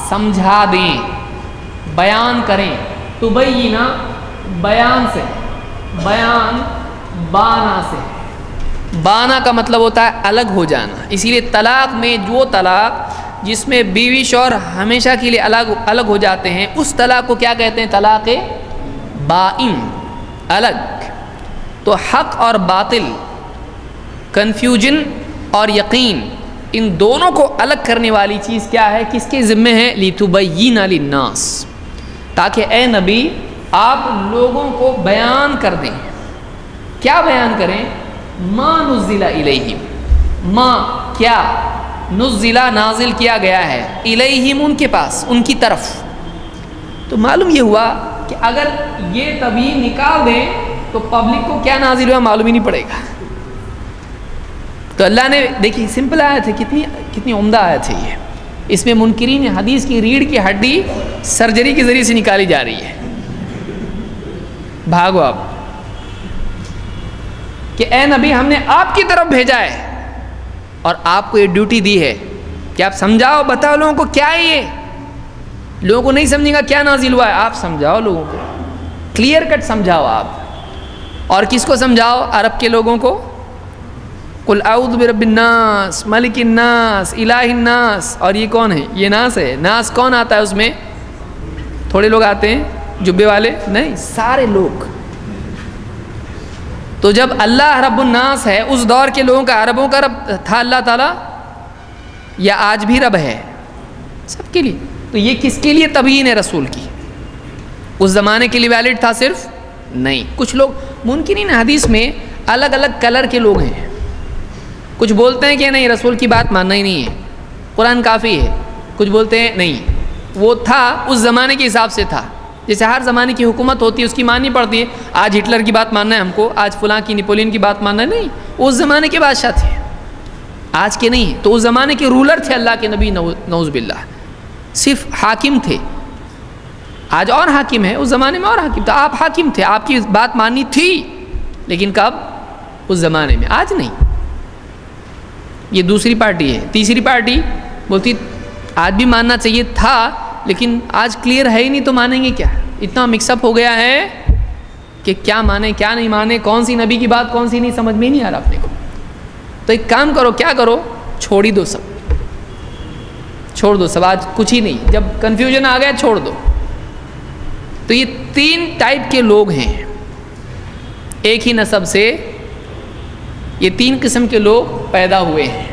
سمجھا دیں، بیان کریں. تبینا بیان سے، بیان بانا سے. بانا کا مطلب ہوتا ہے الگ ہو جانا. اسی لیے طلاق میں جو طلاق جس میں بیوی شوہر ہمیشہ کے لیے الگ ہو جاتے ہیں اس طلاق کو کیا کہتے ہیں؟ طلاق بائن، الگ. تو حق اور باطل، کنفیوژن اور یقین، ان دونوں کو الگ کرنے والی چیز کیا ہے؟ کس کے ذمے ہے؟ لِتُبَيِّنَ لِلنَّاسِ، تاکہ اے نبی آپ لوگوں کو بیان کر دیں. کیا بیان کریں؟ ما نزل الیہم، ما کیا، نزل نازل کیا گیا ہے، الیہم ان کے پاس، ان کی طرف. تو معلوم یہ ہوا کہ اگر یہ تبیین نکال دیں تو پبلک کو کیا نازل ہوا معلوم ہی نہیں پڑے گا. تو اللہ نے دیکھی سمپل آیت ہے، کتنی عمدہ آیت ہے یہ. اس میں منکرین حدیث کی ریڑھ کی ہڈی سرجری کے ذریعے سے نکالی جا رہی ہے. بھاگو آپ کہ اے نبی ہم نے آپ کی طرف بھیجا ہے اور آپ کو یہ ڈیوٹی دی ہے کہ آپ سمجھاؤ، بتاؤ لوگوں کو کیا ہے یہ. لوگوں کو نہیں سمجھیں گا کیا نازل ہوا ہے، آپ سمجھاؤ لوگوں کو، کلیئر کٹ سمجھاؤ آپ. اور کس کو سمجھاؤ؟ عرب کے لوگوں کو. قل اعوذ برب الناس، ملک الناس، الہ الناس. اور یہ کون ہے؟ یہ ناس ہے. ناس کون آتا ہے اس میں؟ تھوڑے لوگ آتے ہیں جبے والے نہیں، سارے لوگ. تو جب اللہ رب الناس ہے، اس دور کے لوگوں کا، عربوں کا رب تھا اللہ تعالیٰ، یا آج بھی رب ہے؟ سب کے لیے. تو یہ کس کے لیے تبیین ہے رسول کی؟ اس زمانے کے لیے ویلڈ تھا صرف؟ نہیں. کچھ لوگ منکرین حدیث میں الگ الگ کلر کے لوگ ہیں. کچھ بولتے ہیں کہ نہیں رسول کی بات ماننا ہی نہیں ہے, قرآن کافی ہے. کچھ بولتے ہیں نہیں, وہ تھا اس زمانے کے حساب سے تھا. جیسے ہر زمانے کی حکومت ہوتی ہے اس کی ماننی پڑتی ہے. آج ہٹلر کی بات ماننا ہے ہم کو, آج فلاں کی نپولین کی بات ماننا ہے نہیں. اس زمانے کے بادشاہ تھے, آج کے نہیں. تو اس زمانے کے رولر تھے اللہ کے نبی, نعوذ باللہ, صرف حاکم تھے. آج اور حاکم ہے, اس زمانے میں اور حاکم تھا. آپ حاکم تھے, آپ کی بات ماننی تھی, لیکن کب؟ اس زمانے میں, آج نہیں. یہ دوسری پارٹی ہے. تیسری پارٹی بولتی آج بھی ماننا چاہیے تھا, لیکن آج کلیئر ہے ہی نہیں تو مانیں گے کیا؟ اتنا مکس اپ ہو گیا ہے کہ کیا مانیں کیا نہیں مانیں, کون سی نبی کی بات کون سی نہیں, سمجھ میں نہیں آ رہا اپنے کو. تو ایک کام کرو, کیا کرو, چھوڑ ہی دو سب, چھوڑ دو سب. آج کچھ ہی نہیں, جب کنفیوژن آ گیا چھوڑ دو. تو یہ 3 ٹائپ کے لوگ ہیں ایک ہی نسب سے. یہ 3 قسم کے لوگ پیدا ہوئے ہیں.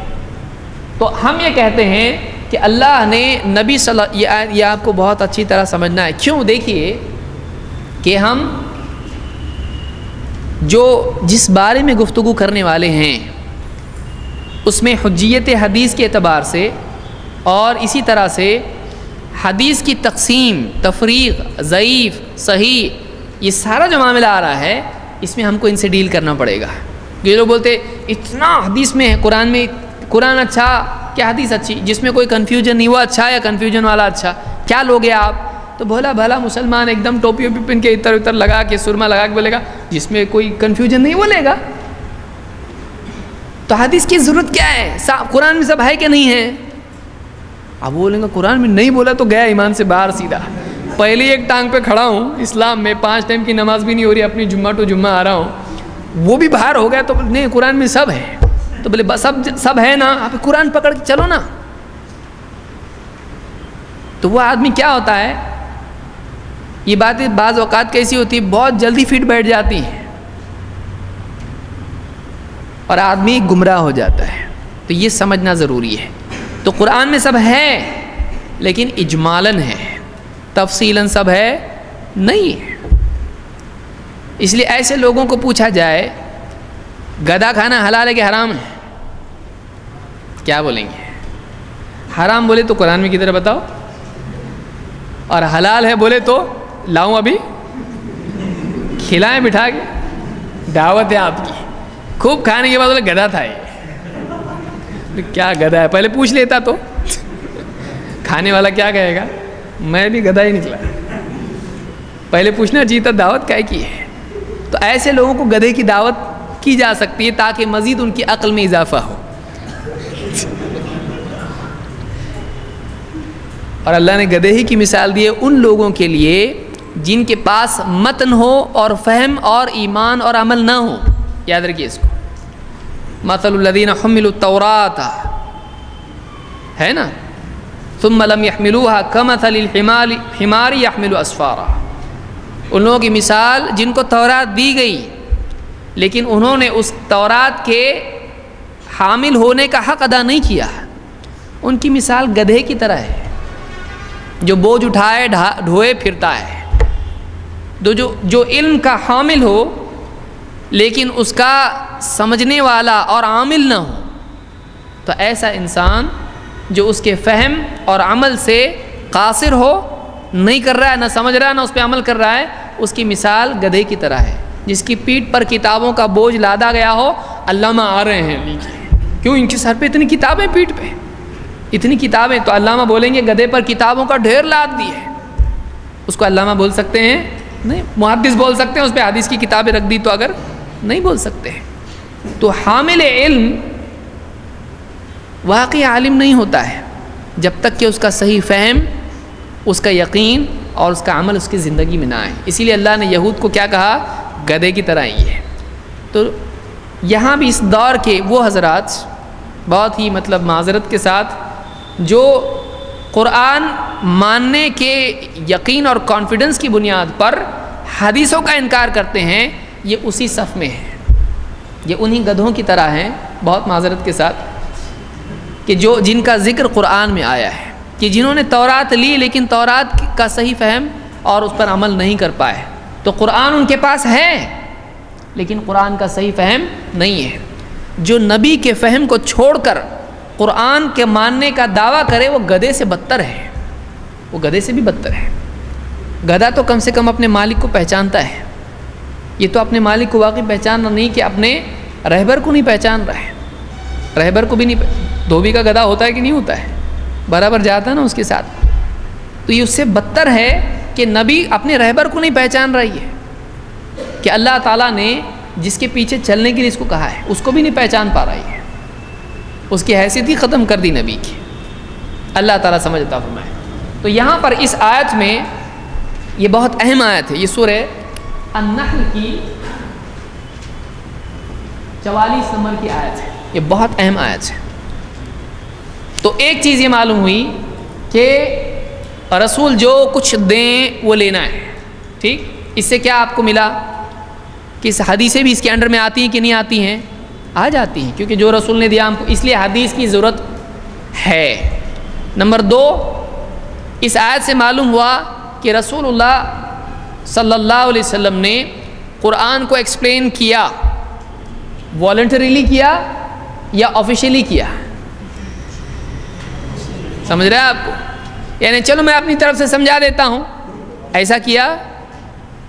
تو ہم یہ کہتے ہیں کہ اللہ نے نبی صلی اللہ, یہ آپ کو بہت اچھی طرح سمجھنا ہے. کیوں؟ دیکھیے کہ ہم جس بارے میں گفتگو کرنے والے ہیں اس میں حجیت حدیث کے اعتبار سے اور اسی طرح سے حدیث کی تقسیم, تفریق, ضعیف, صحیح, یہ سارا جو معاملہ آ رہا ہے اس میں ہم کو ان سے ڈیل کرنا پڑے گا. یہ لوگ بولتے اتنا حدیث میں ہے, قرآن میں, قرآن اچھا کیا حدیث اچھی, جس میں کوئی کنفیوژن نہیں ہوا اچھا یا کنفیوژن والا اچھا, کیا لوگے آپ؟ تو بھولا بھلا مسلمان ایک دم ٹوپی ووپی پہن کے اتر اتر لگا کے سرما لگا کے بولے گا جس میں کوئی کنفیوژن نہیں بولے گا. تو حدیث کی ضرورت کیا ہے؟ قرآن میں سب ہے کہ نہیں ہے؟ اب بولیں گا قرآن میں نہیں بولا تو گیا ایمان سے باہر سیدھا. پہلی ایک ٹانگ پہ کھڑا ہوں اسلام میں, 5 ٹائم کی نماز بھی نہیں ہو رہی, اپنی جمعہ ٹو جمعہ آ رہا ہوں, وہ بھی باہر ہو گیا. تو نہیں قرآن میں سب ہے. تو بولے سب ہے نا, آپ قرآن پکڑ کے چلو نا. تو وہ آدمی کیا ہوتا ہے, یہ باتیں بعض اوقات کیسی ہوتی ہے, بہت جلدی فٹ بیٹھ جاتی ہیں اور آدمی گمراہ ہو جاتا ہے. تو یہ سمجھنا ضروری ہے. تو قرآن میں سب ہے لیکن اجمالاً ہے, تفصیلاً سب ہے نہیں ہے. اس لیے ایسے لوگوں کو پوچھا جائے گدھا کھانا حلال ہے کہ حرام ہے, کیا بولیں گے؟ حرام بولے تو قرآن میں کدھر بتاؤ, اور حلال ہے بولے تو لاؤں ابھی کھلائیں بٹھا کے, دعوت ہے آپ کی. خوب کھانے کے بعد بولے گدھا تھا یہ, کیا گدھا ہے؟ پہلے پوچھ لیتا تو کھانے والا کیا کہے گا, میں بھی گدھا ہی نکلا. پہلے پوچھنا چاہیے تھا دعوت کیا کی ہے. تو ایسے لوگوں کو گدھے کی دعوت کی جا سکتی ہے تاکہ مزید ان کی عقل میں اضافہ ہو. اور اللہ نے گدھے ہی کی مثال دی ہے ان لوگوں کے لیے جن کے پاس متن ہو اور فہم اور ایمان اور عمل نہ ہو. یاد رکھیے اس کو. مثل الذین حملوا التوراۃ ہے نا ثم لم يحملوها كمثل الحمار يحمل اسفارا. ان لوگوں کی مثال جن کو تورات دی گئی لیکن انہوں نے اس تورات کے حامل ہونے کا حق ادا نہیں کیا, ان کی مثال گدھے کی طرح ہے جو بوجھ اٹھائے ڈھوئے پھرتا ہے. جو علم کا حامل ہو لیکن اس کا سمجھنے والا اور عامل نہ ہو, تو ایسا انسان جو اس کے فہم اور عمل سے قاصر ہو, نہیں کر رہا ہے, نہ سمجھ رہا ہے, نہ اس پہ عمل کر رہا ہے, اس کی مثال گدھے کی طرح ہے جس کی پیٹھ پر کتابوں کا بوجھ لادا گیا ہو. علامہ آ رہے ہیں لیجیے, کیوں ان کے سر پہ اتنی کتابیں, پیٹھ پہ اتنی کتابیں, تو علامہ بولیں گے گدھے پر کتابوں کا ڈھیر لاد دی ہے. اس کو علامہ بول سکتے ہیں نہیں, محدث بول سکتے ہیں, اس پہ حدیث کی کتابیں رکھ دی تو اگر نہیں بول سکتے. تو حامل علم واقعی عالم نہیں ہوتا ہے جب تک کہ اس کا صحیح فہم, اس کا یقین اور اس کا عمل اس کی زندگی میں نہ آئے. اسی لیے اللہ نے یہود کو کیا کہا, گدھے کی طرح ہی ہے. تو یہاں بھی اس دور کے وہ حضرات بہت ہی معذرت کے ساتھ جو قرآن ماننے کے یقین اور کانفیڈنس کی بنیاد پر حدیثوں کا انکار کرتے ہیں, یہ اسی صف میں ہیں, یہ انہی گدھوں کی طرح ہیں. بہت معذرت کے ساتھ کہ جن کا ذکر قرآن میں آیا ہے، کہ جنہوں نے تورات لی لیکن تورات کا صحیح فہم اور اس پر عمل نہیں کر پائے، تو قرآن ان کے پاس ہے لیکن قرآن کا صحیح فہم نہیں ہے۔ جو نبی کے فہم کو چھوڑ کر قرآن کے ماننے کا دعویٰ کرے وہ گدھے سے بدتر ہے، وہ گدھے سے بھی بدتر ہے۔ گدھا تو کم سے کم اپنے مالک کو پہچانتا ہے، یہ تو اپنے مالک کو واقعی پہچاننا نہیں کہ اپنے رہبر کو نہیں پہچان رہا ہے، رہبر کو بھی نہیں۔ دھوبی کا گدھا ہوتا ہے کہ نہیں ہوتا ہے، برابر جاتا ہے نا اس کے ساتھ۔ تو یہ اس سے بدتر ہے کہ نبی اپنے رہبر کو نہیں پہچان رہی ہے، کہ اللہ تعالیٰ نے جس کے پیچھے چلنے کے لیے اس کو کہا ہے اس کو بھی نہیں پہچان پا رہی ہے، اس کی حیثیت ہی ختم کر دی نبی کی۔ اللہ تعالیٰ سمجھتا فرمائے۔ تو یہاں پر اس آیت میں، یہ بہت اہم آیت ہے، یہ سورہ النحل کی 44 نمبر کی آیت ہے، یہ بہت اہم آیت ہے۔ تو ایک چیز یہ معلوم ہوئی کہ رسول جو کچھ دیں وہ لینا ہے، ٹھیک۔ اس سے کیا آپ کو ملا کہ اس حدیثیں بھی اس کے انڈر میں آتی ہیں کہ نہیں آتی ہیں؟ آ جاتی ہیں، کیونکہ جو رسول نے دیا ہم کو، اس لیے حدیث کی ضرورت ہے۔ نمبر 2، اس آیت سے معلوم ہوا کہ رسول اللہ صلی اللہ علیہ وسلم نے قرآن کو ایکسپلین کیا، والنٹریلی کیا یا آفیشیلی کیا؟ سمجھ رہے ہیں آپ کو؟ یعنی چلو میں اپنی طرف سے سمجھا دیتا ہوں، ایسا کیا؟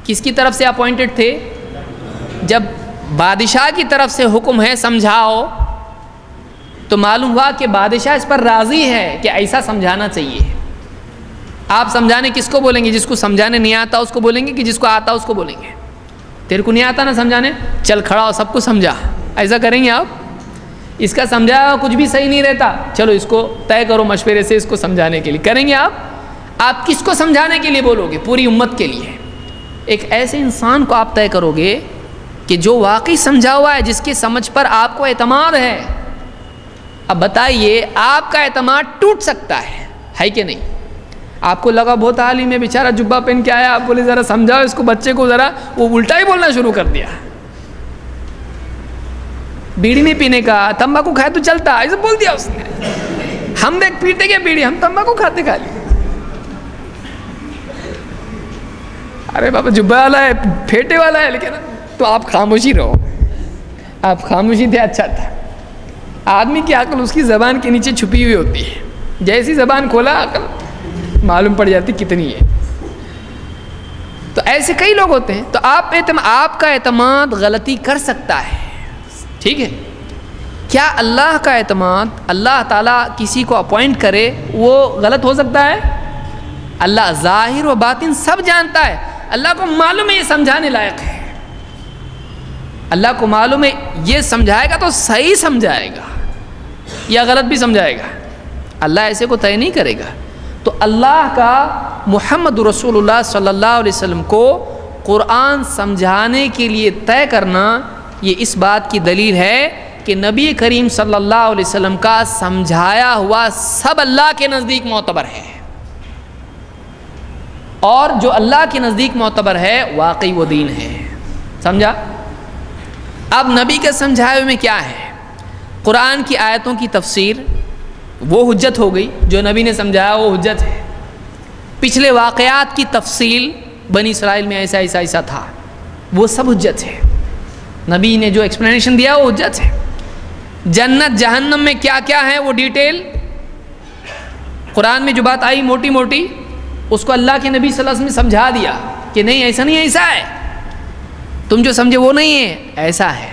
کس کی طرف سے اپوائنٹڈ تھے؟ جب بادشاہ کی طرف سے حکم ہے سمجھاؤ، تو معلوم ہوا کہ بادشاہ اس پر راضی ہے کہ ایسا سمجھانا چاہیے۔ آپ سمجھانے کس کو بولیں گے؟ جس کو سمجھانے نہیں آتا اس کو بولیں گے کہ جس کو آتا اس کو بولیں گے؟ تیرے کو نہیں آتا نا سمجھانے، چل کھڑا ہو سب کو سمجھا، ایسا کریں گے آپ؟ اس کا سمجھایا کچھ بھی صحیح نہیں رہتا، چلو اس کو طے کرو مشورے سے، اس کو سمجھانے کے لیے کریں گے آپ کس کو سمجھانے کے لیے بولو گے؟ پوری امت کے لیے۔ ایک ایسے انسان کو آپ طے کرو گے کہ جو واقعی سمجھا ہوا ہے، جس کے سمجھ پر آپ کو اعتماد ہے۔ اب بتائیے، آپ کا اعتماد ٹوٹ سکتا ہے کہ نہیں؟ آپ کو لگا بہت عالم ہے، بیچارہ جبہ پہن کے آیا، آپ بولے ذرا سمجھاؤ اس کو، بچے کو ذرا، وہ الٹا ہی بولنا شروع کر دیا۔ بیڑی نہیں پینے کا، تمباکو کھائے تو چلتا، ایسا بول دیا اس نے۔ ہم دیکھ پیتے کیا بیڑی، ہم تمباکو کھاتے کھا لی۔ ارے بابا جبہ والا ہے، پھیٹے والا ہے، لیکن تو آپ خاموشی رہو، آپ خاموشی تھے اچھا تھا۔ آدمی کی عقل اس کی زبان کے نیچے چھپی ہوئی ہوتی ہے، جیسی زبان کھولا عقل معلوم پڑ جاتی کتنی ہے۔ تو ایسے کئی لوگ ہوتے ہیں۔ تو آپ کا اعتماد غلطی کر سکتا ہے، ٹھیک ہے؟ کیا اللہ کا اعتماد، اللہ تعالیٰ کسی کو اپوائنٹ کرے وہ غلط ہو سکتا ہے؟ اللہ ظاہر و باطن سب جانتا ہے، اللہ کو معلوم ہے یہ سمجھانے لائق ہے، اللہ کو معلوم ہے یہ سمجھائے گا تو صحیح سمجھائے گا یا غلط بھی سمجھائے گا، اللہ ایسے کو طے نہیں کرے گا۔ تو اللہ کا محمد رسول اللہ صلی اللہ علیہ وسلم کو قرآن سمجھانے کے لیے طے کرنا، یہ اس بات کی دلیل ہے کہ نبی کریم صلی اللہ علیہ وسلم کا سمجھایا ہوا سب اللہ کے نزدیک معتبر ہے، اور جو اللہ کے نزدیک معتبر ہے واقعی وہ دین ہے۔ سمجھا؟ اب نبی کے سمجھائے ہوئے میں کیا ہے؟ قرآن کی آیتوں کی تفسیر وہ حجت ہو گئی، جو نبی نے سمجھایا وہ حجت ہے۔ پچھلے واقعات کی تفصیل، بنی اسرائیل میں ایسا ایسا ایسا تھا، وہ سب حجت ہے۔ نبی نے جو ایکسپلینیشن دیا وہ حجت ہے۔ جنت جہنم میں کیا کیا ہے وہ ڈیٹیل، قرآن میں جو بات آئی موٹی موٹی، اس کو اللہ کے نبی صلی اللہ علیہ وسلم نے سمجھا دیا کہ نہیں ایسا نہیں، ایسا ہے، تم جو سمجھے وہ نہیں ہے، ایسا ہے۔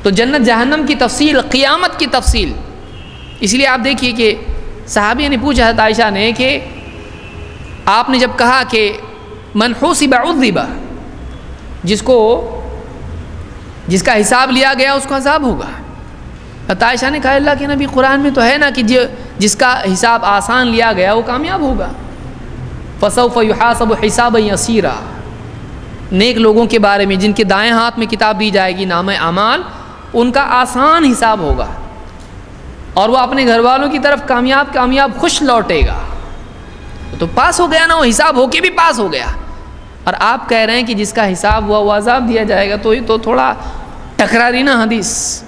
تو جنت جہنم کی تفصیل، قیامت کی تفصیل، اس لیے آپ دیکھیے کہ صحابیہ نے پوچھا حضرت عائشہ نے کہ آپ نے جب کہا کہ من حوسب عذب، جس کا حساب لیا گیا اس کو عذاب ہوگا۔ حضرت عائشہ نے کہا اللہ کے نبی قرآن میں تو ہے نا کہ جس کا حساب آسان لیا گیا وہ کامیاب ہوگا۔ فسوف یحاسب حسابا یسیرا، نیک لوگوں کے بارے میں جن کے دائیں ہاتھ میں کتاب دی جائے گی نامہ اعمال، ان کا آسان حساب ہوگا اور وہ اپنے گھر والوں کی طرف کامیاب خوش لوٹے گا۔ تو پاس ہو گیا نا، وہ حساب ہو کے بھی پاس ہو گیا۔ اور آپ کہہ رہے ہیں کہ جس کا حساب ہوا وہ عذاب دیا جائے گا، تو یہ تو تھوڑا ٹکرا رہی نا حدیث۔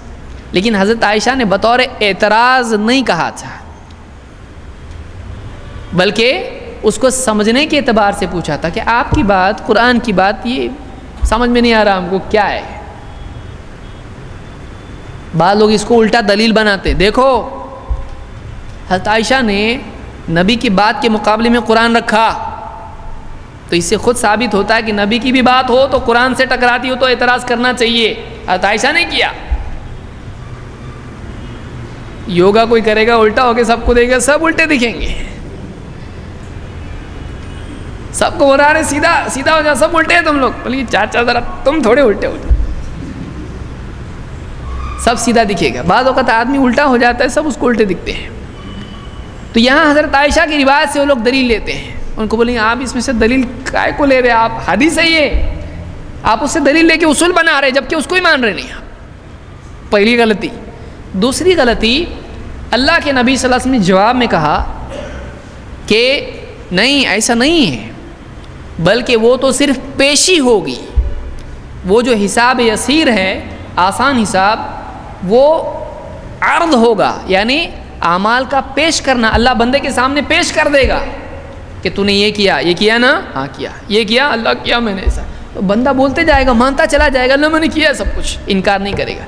لیکن حضرت عائشہ نے بطور اعتراض نہیں کہا تھا، بلکہ اس کو سمجھنے کے اعتبار سے پوچھا تھا کہ آپ کی بات، قرآن کی بات، یہ سمجھ میں نہیں آ رہا ہم کو کیا ہے۔ بعض لوگ اس کو الٹا دلیل بناتے، دیکھو حضرت عائشہ نے نبی کی بات کے مقابلے میں قرآن رکھا، تو اس سے خود ثابت ہوتا ہے کہ نبی کی بھی بات ہو تو قرآن سے ٹکراتی ہو تو اعتراض کرنا چاہیے۔ حضرت عائشہ نے کیا۔ یوگا کوئی کرے گا الٹا ہو کے سب کو دے گا، سب الٹے دکھیں گے، سب کو بتا رہے سیدھا سیدھا ہو جاؤ، سب الٹے ہیں تم لوگ، بولے چاچا ذرا تم تھوڑے الٹے ہو جاؤ، سب سیدھا دکھے گا۔ بعض اوقات آدمی الٹا ہو جاتا ہے، سب اس کو الٹے دکھتے ہیں۔ تو یہاں حضرت عائشہ کی روایت سے وہ لوگ دلیل لیتے ہیں، ان کو بولیں آپ اس میں سے دلیل کائے کو لے رہے، آپ حدیث ہے یہ، آپ اس سے دلیل لے کے اصول بنا رہے جبکہ اس کو ہی مان رہے نہیں آپ۔ پہلی غلطی۔ دوسری غلطی، اللہ کے نبی صلی اللہ علیہ وسلم نے جواب میں کہا کہ نہیں ایسا نہیں ہے، بلکہ وہ تو صرف پیشی ہوگی، وہ جو حساب یسیر ہے، آسان حساب، وہ عرض ہوگا، یعنی اعمال کا پیش کرنا، اللہ بندے کے سامنے پیش کر دے گا کہ تو نے یہ کیا نا، ہاں کیا، یہ کیا، اللہ کیا میں نے ایسا، تو بندہ بولتے جائے گا، مانتا چلا جائے گا، اللہ میں نے کیا سب کچھ، انکار نہیں کرے گا،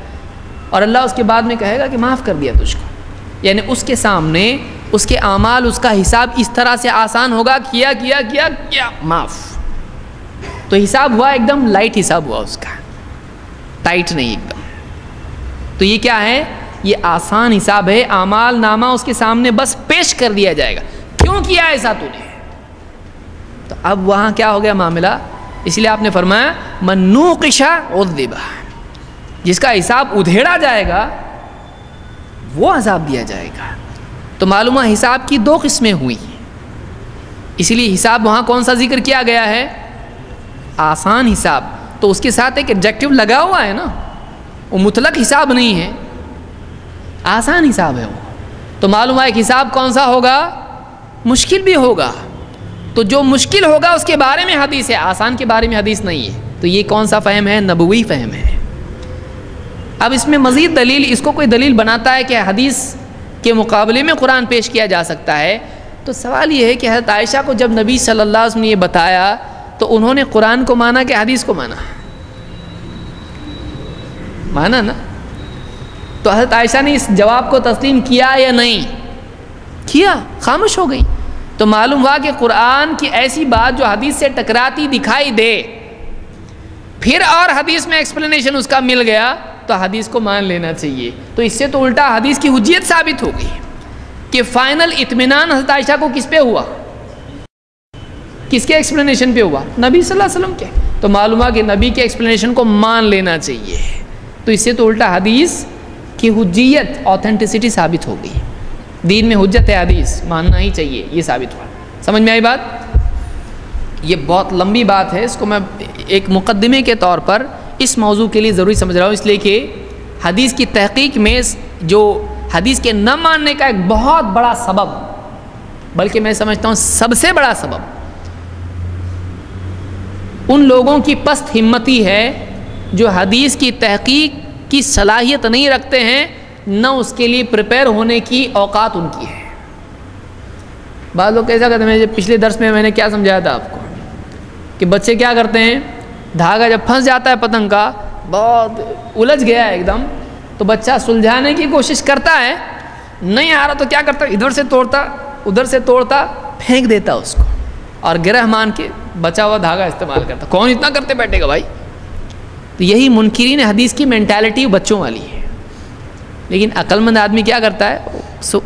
اور اللہ اس کے بعد میں کہے گا کہ معاف کر دیا تجھ کو، یعنی اس کے سامنے اس کے اعمال، اس کا حساب اس طرح سے آسان ہوگا، کیا کیا کیا کیا معاف، تو حساب ہوا ایک دم لائٹ حساب ہوا اس کا، ٹائٹ نہیں ایک دم۔ تو یہ کیا ہے؟ یہ آسان حساب ہے، اعمال نامہ اس کے سامنے بس پیش کر دیا جائے گا، کیوں کیا ایسا تو نے؟ تو اب وہاں کیا ہو گیا معاملہ؟ اس لیے آپ نے فرمایا من نوقش عذب، جس کا حساب ادھیڑا جائے گا وہ عذاب دیا جائے گا۔ تو معلومہ حساب کی دو قسمیں ہوئی، اسی لیے حساب وہاں کون سا ذکر کیا گیا ہے؟ آسان حساب، تو اس کے ساتھ ایک ایڈجیکٹو لگا ہوا ہے نا، وہ مطلق حساب نہیں ہے، آسان حساب ہے وہ، تو معلوم ہے کہ حساب کون سا ہوگا؟ مشکل بھی ہوگا، تو جو مشکل ہوگا اس کے بارے میں حدیث ہے، آسان کے بارے میں حدیث نہیں ہے، تو یہ کون سا فہم ہے؟ نبوی فہم ہے۔ اب اس میں مزید دلیل، اس کو کوئی دلیل بناتا ہے کہ حدیث کے مقابلے میں قرآن پیش کیا جا سکتا ہے، تو سوال یہ ہے کہ حضرت عائشہ کو جب نبی صلی اللہ علیہ وسلم نے یہ بتایا تو انہوں نے قرآن کو مانا کہ حدیث کو مانا؟ مانا نا، تو حضرت عائشہ نے اس جواب کو تسلیم کیا یا نہیں کیا؟ خاموش ہو گئی۔ تو معلوم ہوا کہ قرآن کی ایسی بات جو حدیث سے ٹکراتی دکھائی دے، پھر اور حدیث میں ایکسپلینیشن اس کا مل گیا تو حدیث کو مان لینا چاہیے۔ تو اس سے تو الٹا حدیث کی حجیت ثابت ہو گئی کہ فائنل اطمینان حضرت عائشہ کو کس پہ ہوا؟ کس کے ایکسپلینیشن پہ ہوا؟ نبی صلی اللہ علیہ وسلم کے۔ تو معلوم ہوا کہ نبی کے ایکسپلینیشن کو مان لینا چاہیے، تو اس سے تو الٹا حدیث کی حجیت، آتھینٹسٹی ثابت ہو گئی، دین میں حجت ہے، حدیث ماننا ہی چاہیے، یہ ثابت ہوا۔ سمجھ میں آئی بات؟ یہ بہت لمبی بات ہے، اس کو میں ایک مقدمے کے طور پر اس موضوع کے لیے ضروری سمجھ رہا ہوں، اس لیے کہ حدیث کی تحقیق میں جو حدیث کے نہ ماننے کا ایک بہت بڑا سبب، بلکہ میں سمجھتا ہوں سب سے بڑا سبب، ان لوگوں کی پست ہمتی ہے جو حدیث کی تحقیق کی صلاحیت نہیں رکھتے ہیں، نہ اس کے لیے پریپئر ہونے کی اوقات ان کی ہے۔ بعض لوگ کیسا کرتے ہیں، پچھلے درس میں میں نے کیا سمجھایا تھا آپ کو کہ بچے کیا کرتے ہیں، دھاگا جب پھنس جاتا ہے پتنگ کا، بہت الجھ گیا ہے ایک دم، تو بچہ سلجھانے کی کوشش کرتا ہے، نہیں آ رہا تو کیا کرتا، ادھر سے توڑتا ادھر سے توڑتا، پھینک دیتا اس کو، اور گرہ مان کے بچا ہوا دھاگا استعمال کرتا۔ کون اتنا کرتے بیٹھے گا بھائی؟ تو یہی منکرین حدیث کی مینٹالٹی بچوں والی ہے۔ لیکن عقل مند آدمی کیا کرتا ہے،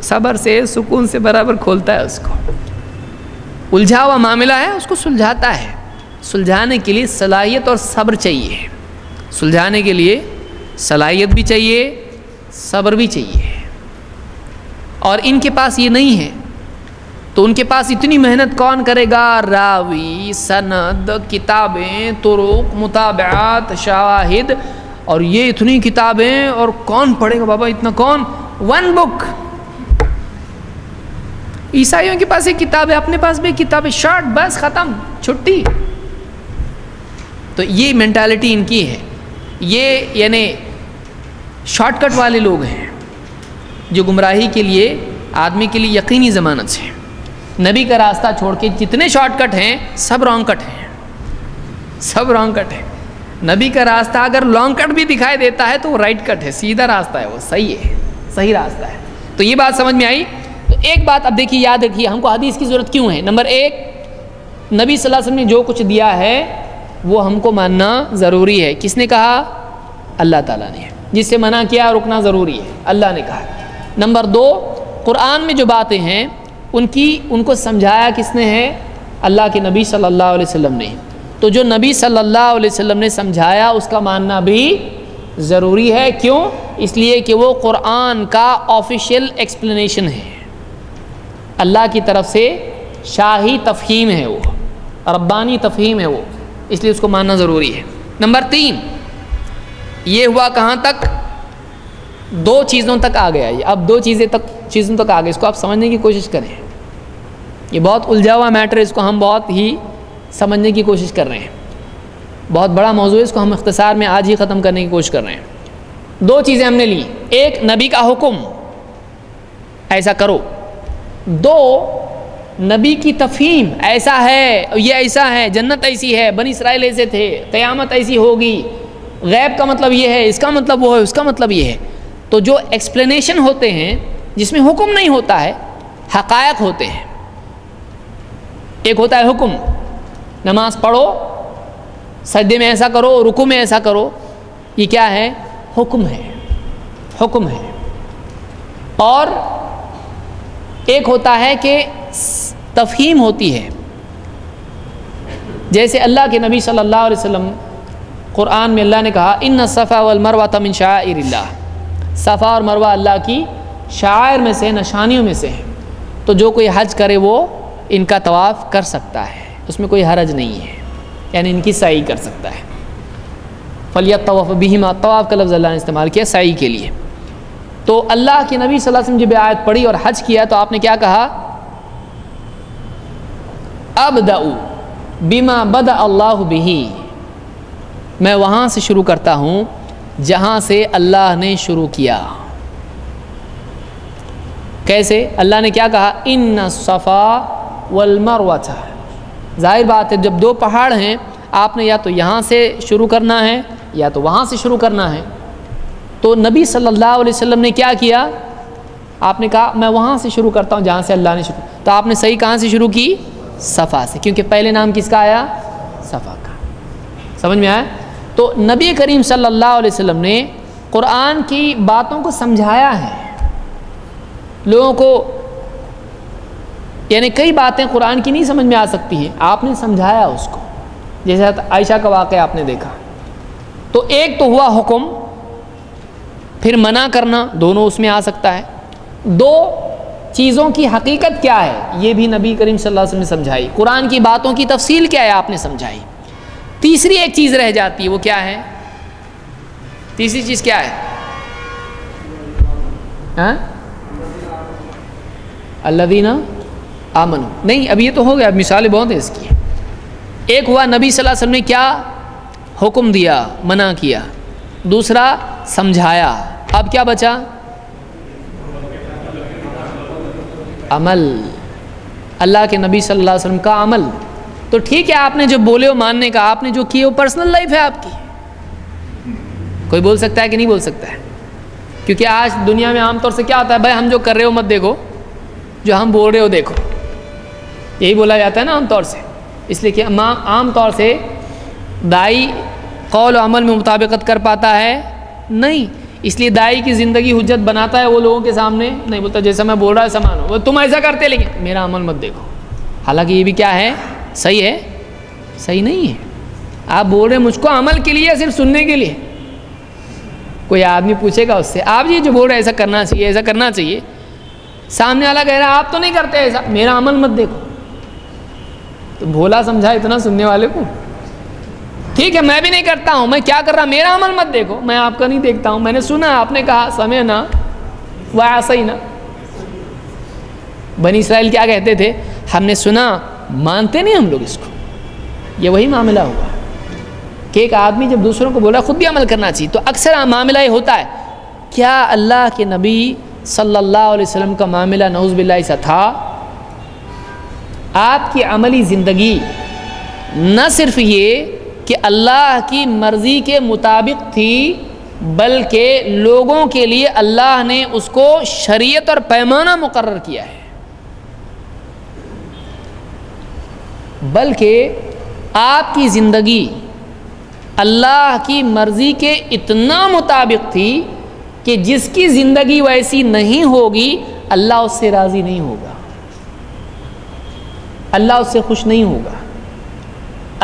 صبر سے، سکون سے برابر کھولتا ہے اس کو، الجھا ہوا معاملہ ہے اس کو سلجھاتا ہے۔ سلجھانے کے لیے صلاحیت اور صبر چاہیے، سلجھانے کے لیے صلاحیت بھی چاہیے، صبر بھی چاہیے، اور ان کے پاس یہ نہیں ہے، تو ان کے پاس اتنی محنت کون کرے گا؟ راوی، سند، کتابیں، طرق، متابعات، شواہد، اور یہ اتنی کتابیں، اور کون پڑھے گا بابا اتنا؟ کون؟ One book. عیسائیوں کے پاس ایک کتاب ہے، اپنے پاس بھی کتاب ہے، شارٹ، بس ختم، چھٹی۔ تو یہ مینٹالٹی ان کی ہے، یہ یعنی شارٹ کٹ والے لوگ ہیں جو گمراہی کے لیے آدمی کے لیے یقینی ضمانت ہے. نبی کا راستہ چھوڑ کے جتنے شارٹ کٹ ہیں سب رانگ کٹ ہیں, سب رانگ کٹ ہیں. نبی کا راستہ اگر لانگ کٹ بھی دکھائی دیتا ہے تو وہ رائٹ کٹ ہے, سیدھا راستہ ہے, وہ صحیح ہے, صحیح راستہ ہے. تو یہ بات سمجھ میں آئی. تو ایک بات اب دیکھیے, یاد رکھیے ہم کو حدیث کی ضرورت کیوں ہے. نمبر ایک, نبی صلی اللہ علیہ وسلم نے جو کچھ دیا ہے وہ ہم کو ماننا ضروری ہے. کس نے کہا؟ اللہ تعالیٰ نے. جس سے منع کیا رکنا ضروری ہے, اللہ نے کہا. نمبر دو, قرآن میں جو باتیں ہیں ان کو سمجھایا کس نے ہے؟ اللہ کے نبی صلی اللہ علیہ وسلم نے. تو جو نبی صلی اللہ علیہ وسلم نے سمجھایا اس کا ماننا بھی ضروری ہے. کیوں؟ اس لیے کہ وہ قرآن کا آفیشیل ایکسپلینیشن ہے, اللہ کی طرف سے شاہی تفہیم ہے, وہ ربانی تفہیم ہے وہ, اس لیے اس کو ماننا ضروری ہے. نمبر تین, یہ ہوا کہاں تک؟ دو چیزوں تک آ گیا. یہ اب دو چیزوں تک آ گئے. اس کو آپ سمجھنے کی کوشش کریں. یہ بہت الجھا ہوا میٹر ہے, اس کو ہم بہت ہی سمجھنے کی کوشش کر رہے ہیں. بہت بڑا موضوع ہے, اس کو ہم اختصار میں آج ہی ختم کرنے کی کوشش کر رہے ہیں. دو چیزیں ہم نے لی, ایک نبی کا حکم ایسا کرو, دو نبی کی تفہیم ایسا ہے, یہ ایسا ہے, جنت ایسی ہے, بنی اسرائیل ایسے تھے, قیامت ایسی ہوگی, غیب کا مطلب یہ ہے, اس کا مطلب وہ ہے, اس کا مطلب یہ ہے. تو جو ایکسپلینیشن ہوتے ہیں جس میں حکم نہیں ہوتا ہے, حقائق ہوتے ہیں. ایک ہوتا ہے حکم, نماز پڑھو, سجدے میں ایسا کرو, رکوع میں ایسا کرو, یہ کیا ہے؟ حکم ہے, حکم ہے. اور ایک ہوتا ہے کہ تفہیم ہوتی ہے. جیسے اللہ کے نبی صلی اللہ علیہ وسلم, قرآن میں اللہ نے کہا ان الصفا والمروہ من شعائر اللہ, صفا اور مروہ اللہ کی شعائر میں سے, نشانیوں میں سے ہیں. تو جو کوئی حج کرے وہ ان کا طواف کر سکتا ہے, اس میں کوئی حرج نہیں ہے, یعنی ان کی سعی کر سکتا ہے. فلیطوف بہما, طواف کا لفظ اللہ نے استعمال کیا سعی کے لیے. تو اللہ کے نبی صلی اللہ علیہ وسلم جب آیت پڑھی اور حج کیا تو آپ نے کیا کہا؟ ابدأ بما بدأ اللہ بہ, میں وہاں سے شروع کرتا ہوں جہاں سے اللہ نے شروع کیا. کیسے؟ اللہ نے کیا کہا؟ ان الصفا والمروہ. ظاہر بات ہے جب دو پہاڑ ہیں آپ نے یا تو یہاں سے شروع کرنا ہے یا تو وہاں سے شروع کرنا ہے. تو نبی صلی اللہ علیہ وسلم نے کیا کیا؟ آپ نے کہا میں وہاں سے شروع کرتا ہوں جہاں سے اللہ نے شروع. تو آپ نے صحیح کہاں سے شروع کی؟ صفا سے, کیونکہ پہلے نام کس کا آیا؟ صفا کا. سمجھ میں آیا؟ تو نبی کریم صلی اللہ علیہ وسلم نے قرآن کی باتوں کو سمجھایا ہے لوگوں کو. یعنی کئی باتیں قرآن کی نہیں سمجھ میں آ سکتی ہیں, آپ نے سمجھایا اس کو. جیسے عائشہ کا واقعہ آپ نے دیکھا. تو ایک تو ہوا حکم, پھر منع کرنا, دونوں اس میں آ سکتا ہے. دو چیزوں کی حقیقت کیا ہے یہ بھی نبی کریم صلی اللہ علیہ وسلم نے سمجھائی. قرآن کی باتوں کی تفصیل کیا ہے آپ نے سمجھائی. تیسری ایک چیز رہ جاتی ہے, وہ کیا ہے؟ تیسری چیز کیا ہے؟ الذین آمنوا. نہیں, اب یہ تو ہو گیا, اب مثالیں بہت ہیں اس کی. ایک ہوا نبی صلی اللہ علیہ وسلم نے کیا حکم دیا, منع کیا. دوسرا سمجھایا. اب کیا بچا؟ عمل. اللہ کے نبی صلی اللہ علیہ وسلم کا عمل. تو ٹھیک ہے, آپ نے جو بولے ہو ماننے کا, آپ نے جو کیے وہ پرسنل لائف ہے آپ کی. کوئی بول سکتا ہے کہ نہیں بول سکتا ہے؟ کیونکہ آج دنیا میں عام طور سے کیا ہوتا ہے, بھائی ہم جو کر رہے ہو مت دیکھو, جو ہم بول رہے ہو دیکھو, یہی بولا جاتا ہے نا عام طور سے. اس لیے کہ عام طور سے دائی قول و عمل میں مطابقت کر پاتا ہے نہیں. اس لیے دائی کی زندگی حجت بناتا ہے وہ لوگوں کے سامنے نہیں بولتا جیسا میں بول رہا ہے ایسا مانو, وہ تم ایسا کرتے لیکن میرا عمل مت دیکھو. حالانکہ یہ بھی کیا ہے؟ صحیح ہے؟ صحیح نہیں ہے. آپ بول رہے ہیں مجھ کو عمل کے لیے, صرف سننے کے لیے. کوئی آدمی پوچھے گا اس سے, آپ جی جو بول رہے ہیں ایسا کرنا چاہیے, ایسا کرنا چاہیے, سامنے والا کہہ رہا ہے آپ تو نہیں کرتے ایسا, میرا عمل مت دیکھو. تو بھولا سمجھا اتنا سننے والے کو. ٹھیک ہے میں بھی نہیں کرتا ہوں, میں کیا کر رہا, میرا عمل مت دیکھو, میں آپ کا نہیں دیکھتا ہوں, میں نے سنا, آپ نے کہا سمعنا وعصینا. بنی اسرائیل کیا کہتے تھے؟ ہم نے سنا, مانتے نہیں ہم لوگ اس کو. یہ وہی معاملہ ہوا کہ ایک آدمی جب دوسروں کو بولا خود بھی عمل کرنا چاہیے. تو اکثر معاملہ یہ ہوتا ہے کیا اللہ کے نبی صلی اللہ علیہ وسلم کا معاملہ نعوذ باللہ ایسا تھا؟ آپ کی عملی زندگی نہ صرف یہ کہ اللہ کی مرضی کے مطابق تھی، بلکہ لوگوں کے لیے اللہ نے اس کو شریعت اور پیمانہ مقرر کیا ہے، بلکہ آپ کی زندگی اللہ کی مرضی کے اتنا مطابق تھی کہ جس کی زندگی ویسی نہیں ہوگی اللہ اس سے راضی نہیں ہوگا، اللہ اس سے خوش نہیں ہوگا۔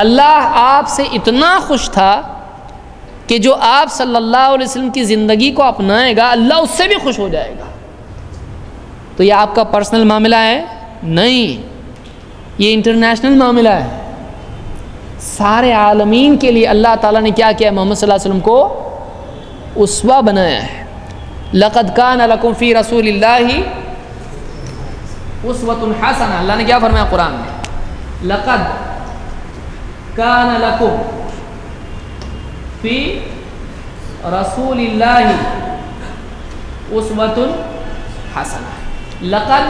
اللہ آپ سے اتنا خوش تھا کہ جو آپ صلی اللہ علیہ وسلم کی زندگی کو اپنائے گا اللہ اس سے بھی خوش ہو جائے گا۔ تو یہ آپ کا پرسنل معاملہ ہے؟ نہیں، یہ انٹرنیشنل معاملہ ہے۔ سارے عالمین کے لیے اللہ تعالیٰ نے کیا کیا؟ محمد صلی اللہ علیہ وسلم کو اسوہ بنایا ہے۔ لَقَدْ كَانَ لَكُمْ فِي رَسُولِ اللَّهِ أُسْوَةٌ حَسَنَةٌ، اللہ نے کیا فرمایا قرآن میں؟ لَقَدْ كَانَ لَكُمْ فِي رَسُولِ اللَّهِ أُسْوَةٌ حَسَنَةٌ۔ لَقَدْ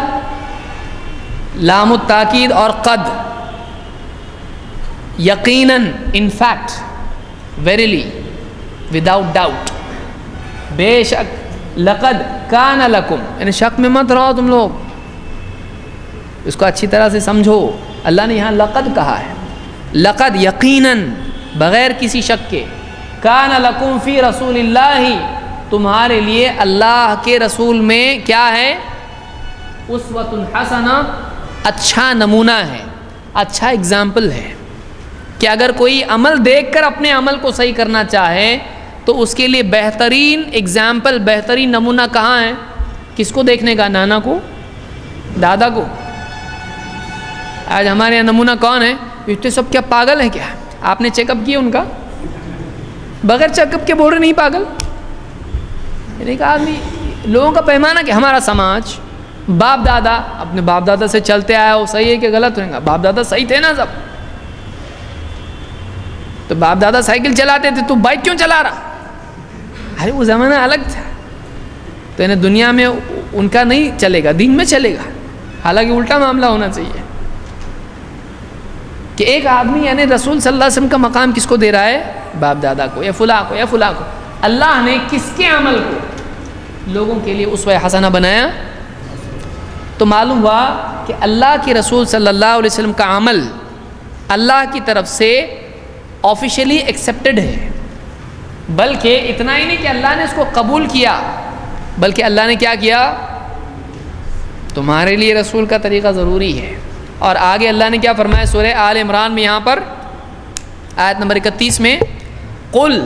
لام التاکید اور قد، یقیناً، in fact, verily, without doubt, بے شک، لقد کان لکم، یعنی شک میں مت رہو تم لوگ، اس کو اچھی طرح سے سمجھو۔ اللہ نے یہاں لقد کہا ہے، لقد یقیناً، بغیر کسی شک کے، کان لکم فی رسول اللہ، تمہارے لیے اللہ کے رسول میں کیا ہے؟ اسوۃ حسنہ، اچھا نمونہ ہے، اچھا اگزامپل ہے، کہ اگر کوئی عمل دیکھ کر اپنے عمل کو صحیح کرنا چاہے تو اس کے لیے بہترین اگزامپل، بہترین نمونہ کہاں ہے؟ کس کو دیکھنے کا؟ نانا کو؟ دادا کو؟ آج ہمارے یہاں نمونہ کون ہے؟ اتنے سب کیا پاگل ہیں کیا؟ آپ نے چیک اپ کیا ان کا؟ بغیر چیک اپ کے بول رہے نہیں پاگل؟ ایک آدمی، لوگوں کا پیمانہ کہ ہمارا سماج، باپ دادا، اپنے باپ دادا سے چلتے آیا ہو، صحیح ہے کہ غلط ہوئے گا؟ باپ دادا صحیح تھے نا سب، تو باپ دادا سائیکل چلاتے تھے، تو بائک کیوں چلا رہا؟ ارے وہ زمانہ الگ تھا، تو انہیں دنیا میں ان کا نہیں چلے گا، دین میں چلے گا، حالانکہ الٹا معاملہ ہونا چاہیے کہ ایک آدمی یعنی رسول صلی اللہ علیہ وسلم کا مقام کس کو دے رہا ہے؟ باپ دادا کو، یا فلاں کو، یا فلاں کو۔ اللہ نے کس کے عمل کو لوگوں کے لیے اسوہ حسنہ بنایا؟ تو معلوم ہوا کہ اللہ کے رسول صلی اللہ علیہ وسلم کا عمل اللہ کی طرف سے آفیشیلی ایکسیپٹڈ ہے، بلکہ اتنا ہی نہیں کہ اللہ نے اس کو قبول کیا، بلکہ اللہ نے کیا کیا؟ تمہارے لیے رسول کا طریقہ ضروری ہے۔ اور آگے اللہ نے کیا فرمایا سورہ آل عمران میں، یہاں پر آیت نمبر 31 میں، قل،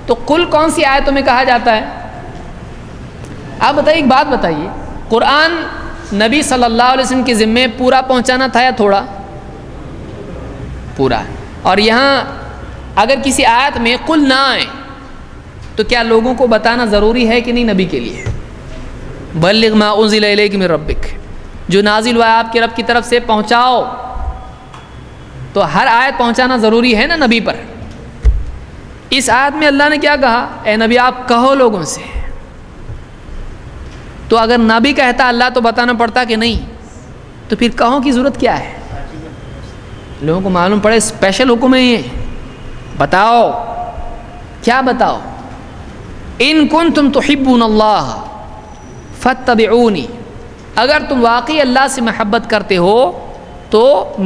تو قل کون سی آیتوں میں کہا جاتا ہے؟ آپ بتائیے، ایک بات بتائیے، قرآن نبی صلی اللہ علیہ وسلم کے ذمے پورا پہنچانا تھا یا تھوڑا؟ پورا۔ اور یہاں اگر کسی آیت میں قل نہ آئے تو کیا لوگوں کو بتانا ضروری ہے کہ نہیں نبی کے لیے؟ بلغ ما انزل الیک من ربک، جو نازل ہوا ہے آپ کے رب کی طرف سے پہنچاؤ، تو ہر آیت پہنچانا ضروری ہے نا نبی پر۔ اس آیت میں اللہ نے کیا کہا؟ اے نبی آپ کہو لوگوں سے۔ تو اگر نبی کہتا اللہ تو بتانا پڑتا کہ نہیں؟ تو پھر کہو کی ضرورت کیا ہے؟ لوگوں کو معلوم پڑے اسپیشل حکم ہے یہ، بتاؤ۔ کیا بتاؤ؟ ان کنتم تحبون اللہ فاتبعونی، اگر تم واقعی اللہ سے محبت کرتے ہو تو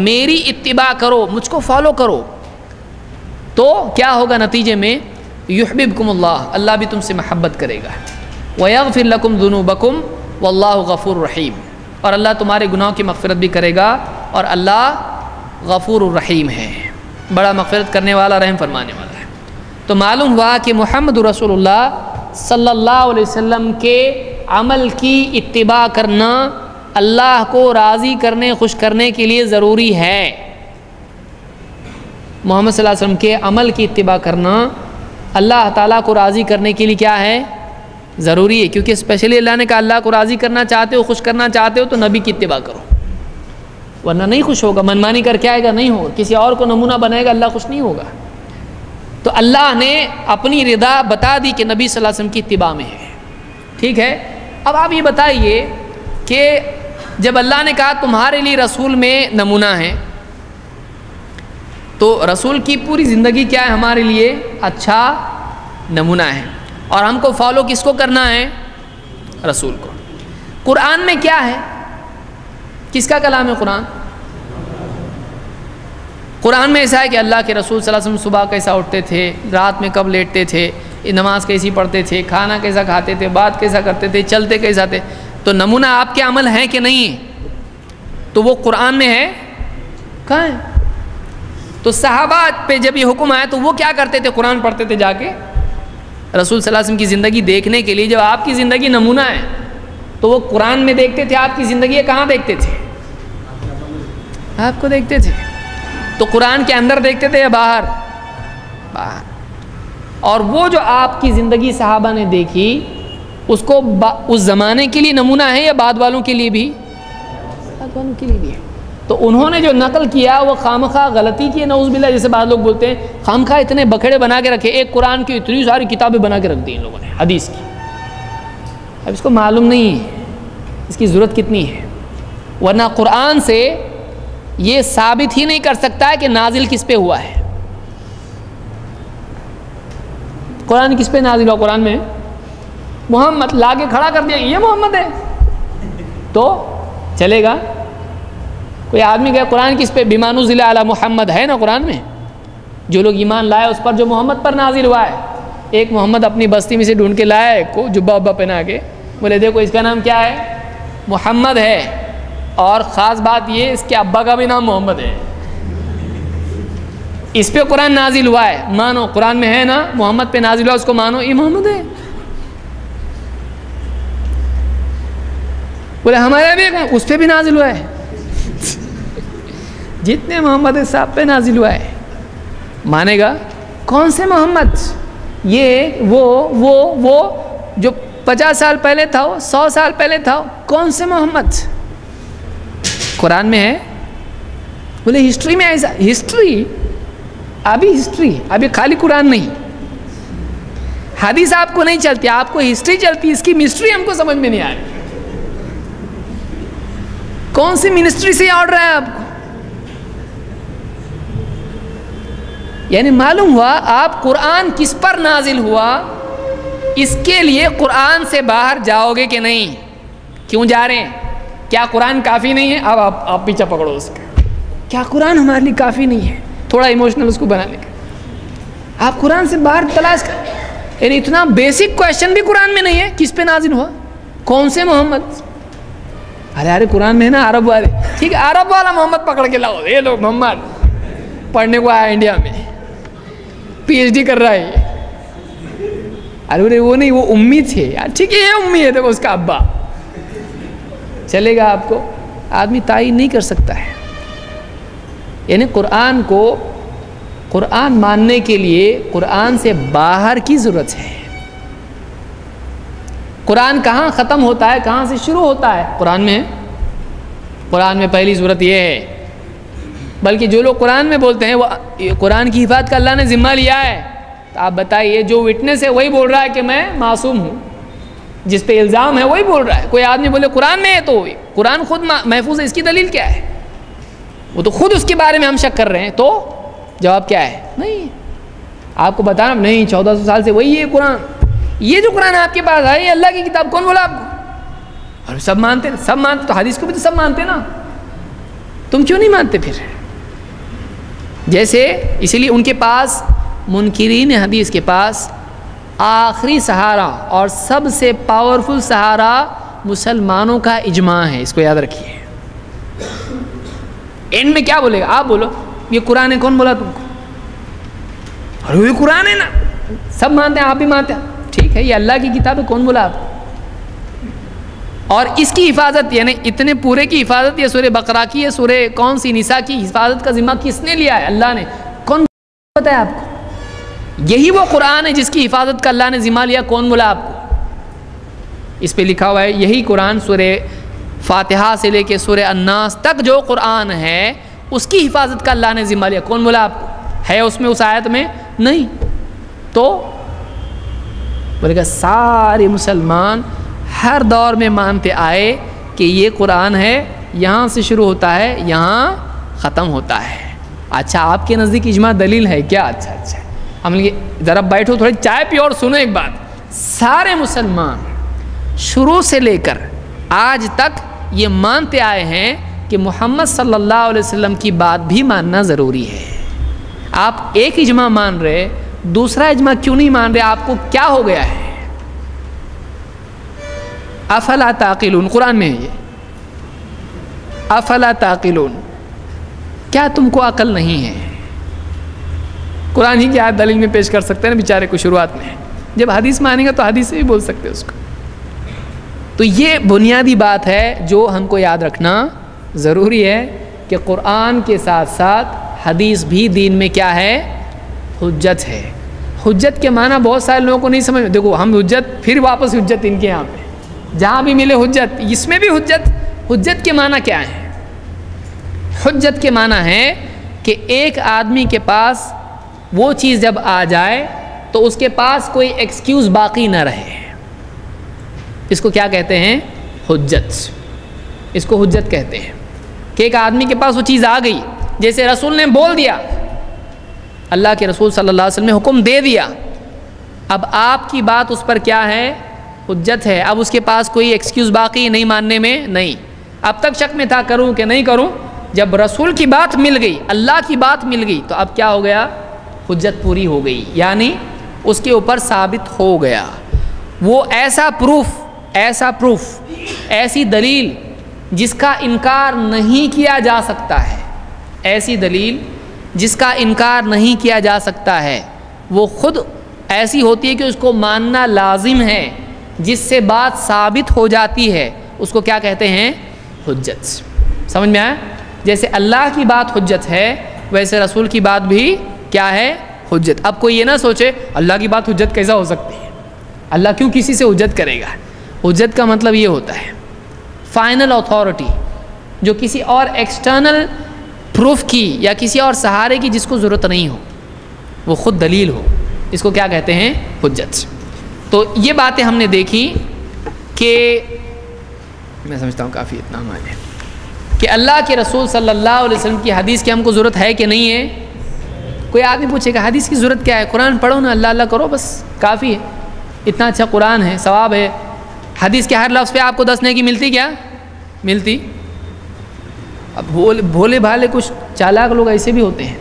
میری اتباع کرو، مجھ کو فالو کرو، تو کیا ہوگا نتیجے میں؟ یحببکم اللہ، اللہ بھی تم سے محبت کرے گا، وَيَغْفِرْ لَكُمْ ذُنُوبَكُمْ وَاللَّهُ غَفُورٌ رَحِيمٌ، اور اللہ تمہارے گناہوں کی مغفرت بھی کرے گا، اور اللہ غفور الرحیم ہے، بڑا مغفرت کرنے والا، رحم فرمانے والا ہے۔ تو معلوم ہوا کہ محمد رسول اللہ صلی اللہ علیہ وسلم کے عمل کی اتباع کرنا اللہ کو راضی کرنے، خوش کرنے کے لیے ضروری ہے۔ محمد صلی اللہ علیہ وسلم کے عمل کی اتباع کرنا اللہ تعالیٰ کو راضی کرنے کے لیے کیا ہے؟ ضروری ہے، کیونکہ اسپیشلی اللہ نے کہا اللہ کو راضی کرنا چاہتے ہو، خوش کرنا چاہتے ہو تو نبی کی اتباع کرو، ورنہ نہیں خوش ہوگا، منمانی کر کے آئے گا، نہیں ہوگا، کسی اور کو نمونہ بنائے گا، اللہ خوش نہیں ہوگا۔ تو اللہ نے اپنی رضا بتا دی کہ نبی صلی اللہ علیہ وسلم کی اتباع میں ہے، ٹھیک ہے. اب آپ یہ بتائیے کہ جب اللہ نے کہا تمہارے لیے رسول میں نمونہ ہے، تو رسول کی پوری زندگی کیا ہے ہمارے لیے؟ اچھا نمونہ ہے. اور ہم کو فالو کس کو کرنا ہے؟ رسول کو. قرآن میں کیا ہے؟ کس کا کلام ہے قرآن؟ قرآن میں ایسا ہے کہ اللہ کے رسول صلی اللہ علیہ وسلم صبح کیسا اٹھتے تھے، رات میں کب لیٹتے تھے، نماز کیسی پڑھتے تھے، کھانا کیسا کھاتے تھے، بات کیسا کرتے تھے، چلتے کیسا تھے. تو نمونہ آپ کے عمل ہیں کہ نہیں؟ تو وہ قرآن میں ہے؟ کہاں ہے؟ تو صحابہ پہ جب یہ حکم آیا تو وہ کیا کرتے تھے؟ قرآن پڑھتے تھے جا کے رسول صلی اللہ علیہ وسلم کی زندگی دیکھنے کے لیے. جب آپ کی زندگی نمونہ ہے تو وہ قرآن میں دیکھتے تھے، آپ کی زندگی کہاں دیکھتے تھے؟ آپ کو دیکھتے تھے. تو قرآن کے اندر دیکھتے تھے یا باہر؟ باہر. اور وہ جو آپ کی زندگی صحابہ نے دیکھی اس کو اس زمانے کے لیے نمونہ ہے یا بعد والوں کے لیے بھی؟ بعد والوں کے لیے بھی ہے. تو انہوں نے جو نقل کیا وہ خامخواہ غلطی کی ہے، نعوذ باللہ. جیسے بعض لوگ بولتے ہیں خامخواہ اتنے بکھڑے بنا کے رکھے، ایک قرآن کی اتنی ساری کتابیں بنا کے رکھ دی ان لوگوں نے حدیث کی. اب اس کو معلوم نہیں ہے اس کی ضرورت کتنی ہے. ورنہ قرآن سے یہ ثابت ہی نہیں کر سکتا ہے کہ نازل کس پہ ہوا ہے. قرآن کس پہ نازل ہوا؟ قرآن میں محمد لا کے کھڑا کر دیا، یہ محمد ہے تو چلے گا؟ کوئی آدمی کہے قرآن کس پہ؟ بما نزل علی محمد ہے نا قرآن میں، جو لوگ ایمان لائے اس پر جو محمد پر نازل ہوا ہے. ایک محمد اپنی بستی میں سے ڈھونڈ کے لایا ہے کو جبہ وبہ پہنا کے، بولے دیکھو اس کا نام کیا ہے؟ محمد ہے. اور خاص بات یہ اس کے ابا کا بھی نام محمد ہے. اس پہ قرآن نازل ہوا ہے، مانو قرآن میں ہے نا محمد پہ نازل ہوا، اس کو مانو، یہ محمد ہے. بولے ہمارے بھی اس پہ بھی نازل ہوا ہے. جتنے محمد صاحب پہ نازل ہوا ہے مانے گا. کون سے محمد؟ یہ وہ جو 50 سال پہلے تھا، 100 سال پہلے تھا. کون سے محمد؟ قرآن میں ہے. بولے ہسٹری میں ایسا؟ ہسٹری ابھی خالی قرآن نہیں، حدیث آپ کو نہیں چلتی، آپ کو ہسٹری چلتی. اس کی مسٹری ہم کو سمجھ میں نہیں آ رہی. کون سی منسٹری سے آرڈر ہے آپ کو؟ یعنی معلوم ہوا آپ قرآن کس پر نازل ہوا اس کے لیے قرآن سے باہر جاؤ گے کہ نہیں؟ کیوں جا رہے ہیں؟ کیا قرآن کافی نہیں ہے؟ اب آپ پیچھا پکڑو اس کا. کیا قرآن ہمارے لیے کافی نہیں ہے؟ تھوڑا ایموشنل اس کو بنانے کا آپ قرآن سے باہر تلاش کریں. یعنی اتنا بیسک کویشچن بھی قرآن میں نہیں ہے کس پہ نازل ہوا، کون سے محمد. ارے قرآن میں ہے نا عرب والے، ٹھیک ہے عرب والا محمد پکڑ کے لاؤ. یہ لوگ محمد پڑھنے کو آیا انڈیا میں، پی ایچ ڈی کر رہا ہے. ارے وہ نہیں، وہ امی تھے یار. ٹھیک ہے یہ امی ہے، دیکھو اس کا ابا. چلے گا آپ کو؟ آدمی تعین نہیں کر سکتا ہے. یعنی قرآن کو قرآن ماننے کے لیے قرآن سے باہر کی ضرورت ہے. قرآن کہاں ختم ہوتا ہے، کہاں سے شروع ہوتا ہے؟ قرآن میں. قرآن میں پہلی صورت یہ ہے. بلکہ جو لوگ قرآن میں بولتے ہیں وہ قرآن کی حفاظت کا اللہ نے ذمہ لیا ہے. تو آپ بتائیے جو وٹنس ہے وہی بول رہا ہے کہ میں معصوم ہوں، جس پہ الزام ہے وہی بول رہا ہے. کوئی آدمی بولے قرآن میں ہے تو قرآن خود محفوظ ہے، اس کی دلیل کیا ہے؟ وہ تو خود اس کے بارے میں ہم شک کر رہے ہیں. تو جواب کیا ہے؟ نہیں، آپ کو بتانا نہیں 1400 سال سے وہی ہے قرآن. یہ جو قرآن آپ کے پاس ہے یہ اللہ کی کتاب. کون بولا آپ کو؟ اور سب مانتے ہیں، سب مانتے تو حدیث کو بھی تو سب مانتے نا. تم کیوں نہیں مانتے پھر؟ جیسے اسی لیے ان کے پاس منکرین حدیث کے پاس آخری سہارا اور سب سے پاورفل سہارا مسلمانوں کا اجماع ہے. اس کو یاد رکھیے. اینڈ میں کیا بولے گا؟ آپ بولو یہ قرآن ہے. کون بولا تم کو؟ اور یہ قرآن ہے نا، سب مانتے ہیں، آپ بھی مانتے ہیں. ٹھیک ہے یہ اللہ کی کتاب ہے. کون بولا آپ کو؟ اور اس کی حفاظت یعنی اتنے پورے کی حفاظت یہ سورہ بقرہ کی ہے، سورہ کون سی نساء کی حفاظت کا ذمہ کس نے لیا ہے؟ اللہ نے. کون بتایا آپ کو؟ یہی وہ قرآن ہے جس کی حفاظت کا اللہ نے ذمہ لیا. کون بولا آپ کو؟ اس پہ لکھا ہوا ہے یہی قرآن سورہ فاتحہ سے لے کے سورہ الناس تک جو قرآن ہے اس کی حفاظت کا اللہ نے ذمہ لیا. کون بولا آپ کو؟ ہے اس میں اس آیت میں؟ نہیں. تو بولے گا سارے مسلمان ہر دور میں مانتے آئے کہ یہ قرآن ہے، یہاں سے شروع ہوتا ہے یہاں ختم ہوتا ہے۔ اچھا آپ کے نزدیک اجماع دلیل ہے کیا؟ اچھا ہم ذرا بیٹھو، تھوڑی چائے پیو اور سنو ایک بات۔ سارے مسلمان شروع سے لے کر آج تک یہ مانتے آئے ہیں کہ محمد صلی اللہ علیہ وسلم کی بات بھی ماننا ضروری ہے۔ آپ ایک اجماع مان رہے، دوسرا اجماع کیوں نہیں مان رہے؟ آپ کو کیا ہو گیا ہے؟ افلا تعقلون، قرآن میں ہے یہ، افلا تعقلون، کیا تم کو عقل نہیں ہے؟ قرآن ہی کی آیت دلیل میں پیش کر سکتے ہیں نا بیچارے کو شروعات میں، جب حدیث مانیں گا تو حدیث سے بھی بول سکتے ہیں اس کو۔ تو یہ بنیادی بات ہے جو ہم کو یاد رکھنا ضروری ہے کہ قرآن کے ساتھ ساتھ حدیث بھی دین میں کیا ہے؟ حجت ہے۔ حجت کے معنی بہت سارے لوگوں کو نہیں سمجھ، دیکھو ہم حجت، پھر واپس حجت ان کے یہاں پہ، جہاں بھی ملے حجت، اس میں بھی حجت۔ حجت کے معنی کیا ہے؟ حجت کے معنی ہے کہ ایک آدمی کے پاس وہ چیز جب آ جائے تو اس کے پاس کوئی ایکسکیوز باقی نہ رہے، اس کو کیا کہتے ہیں؟ حجت۔ اس کو حجت کہتے ہیں کہ ایک آدمی کے پاس وہ چیز آ گئی، جیسے رسول نے بول دیا، اللہ کے رسول صلی اللہ علیہ وسلم نے حکم دے دیا، اب آپ کی بات اس پر کیا ہے؟ حجت ہے۔ اب اس کے پاس کوئی ایکسکیوز باقی نہیں ماننے میں، نہیں۔ اب تک شک میں تھا کروں کہ نہیں کروں، جب رسول کی بات مل گئی، اللہ کی بات مل گئی، تو اب کیا ہو گیا؟ حجت پوری ہو گئی، یعنی اس کے اوپر ثابت ہو گیا۔ وہ ایسا پروف، ایسی دلیل جس کا انکار نہیں کیا جا سکتا ہے، ایسی دلیل جس کا انکار نہیں کیا جا سکتا ہے، وہ خود ایسی ہوتی ہے کہ اس کو ماننا لازم ہے، جس سے بات ثابت ہو جاتی ہے، اس کو کیا کہتے ہیں؟ حجت۔ سمجھ میں آیا؟ جیسے اللہ کی بات حجت ہے، ویسے رسول کی بات بھی کیا ہے؟ حجت۔ اب کوئی یہ نہ سوچے اللہ کی بات حجت کیسا ہو سکتی ہے، اللہ کیوں کسی سے حجت کرے گا؟ حجت کا مطلب یہ ہوتا ہے فائنل اتھارٹی، جو کسی اور ایکسٹرنل پروف کی یا کسی اور سہارے کی جس کو ضرورت نہیں ہو، وہ خود دلیل ہو، اس کو کیا کہتے ہیں؟ حجت۔ تو یہ باتیں ہم نے دیکھی کہ میں سمجھتا ہوں کافی اتنا ہمارے کہ اللہ کے رسول صلی اللہ علیہ وسلم کی حدیث کی ہم کو ضرورت ہے کہ نہیں ہے؟ کوئی آدمی پوچھے گا حدیث کی ضرورت کیا ہے؟ قرآن پڑھو نا، اللہ اللہ کرو، بس کافی ہے، اتنا اچھا قرآن ہے، ثواب ہے۔ حدیث کے ہر لفظ پہ آپ کو 10 نیکی ملتی کیا؟ ملتی۔ اب بھولے بھالے کچھ چالاک لوگ ایسے بھی ہوتے ہیں،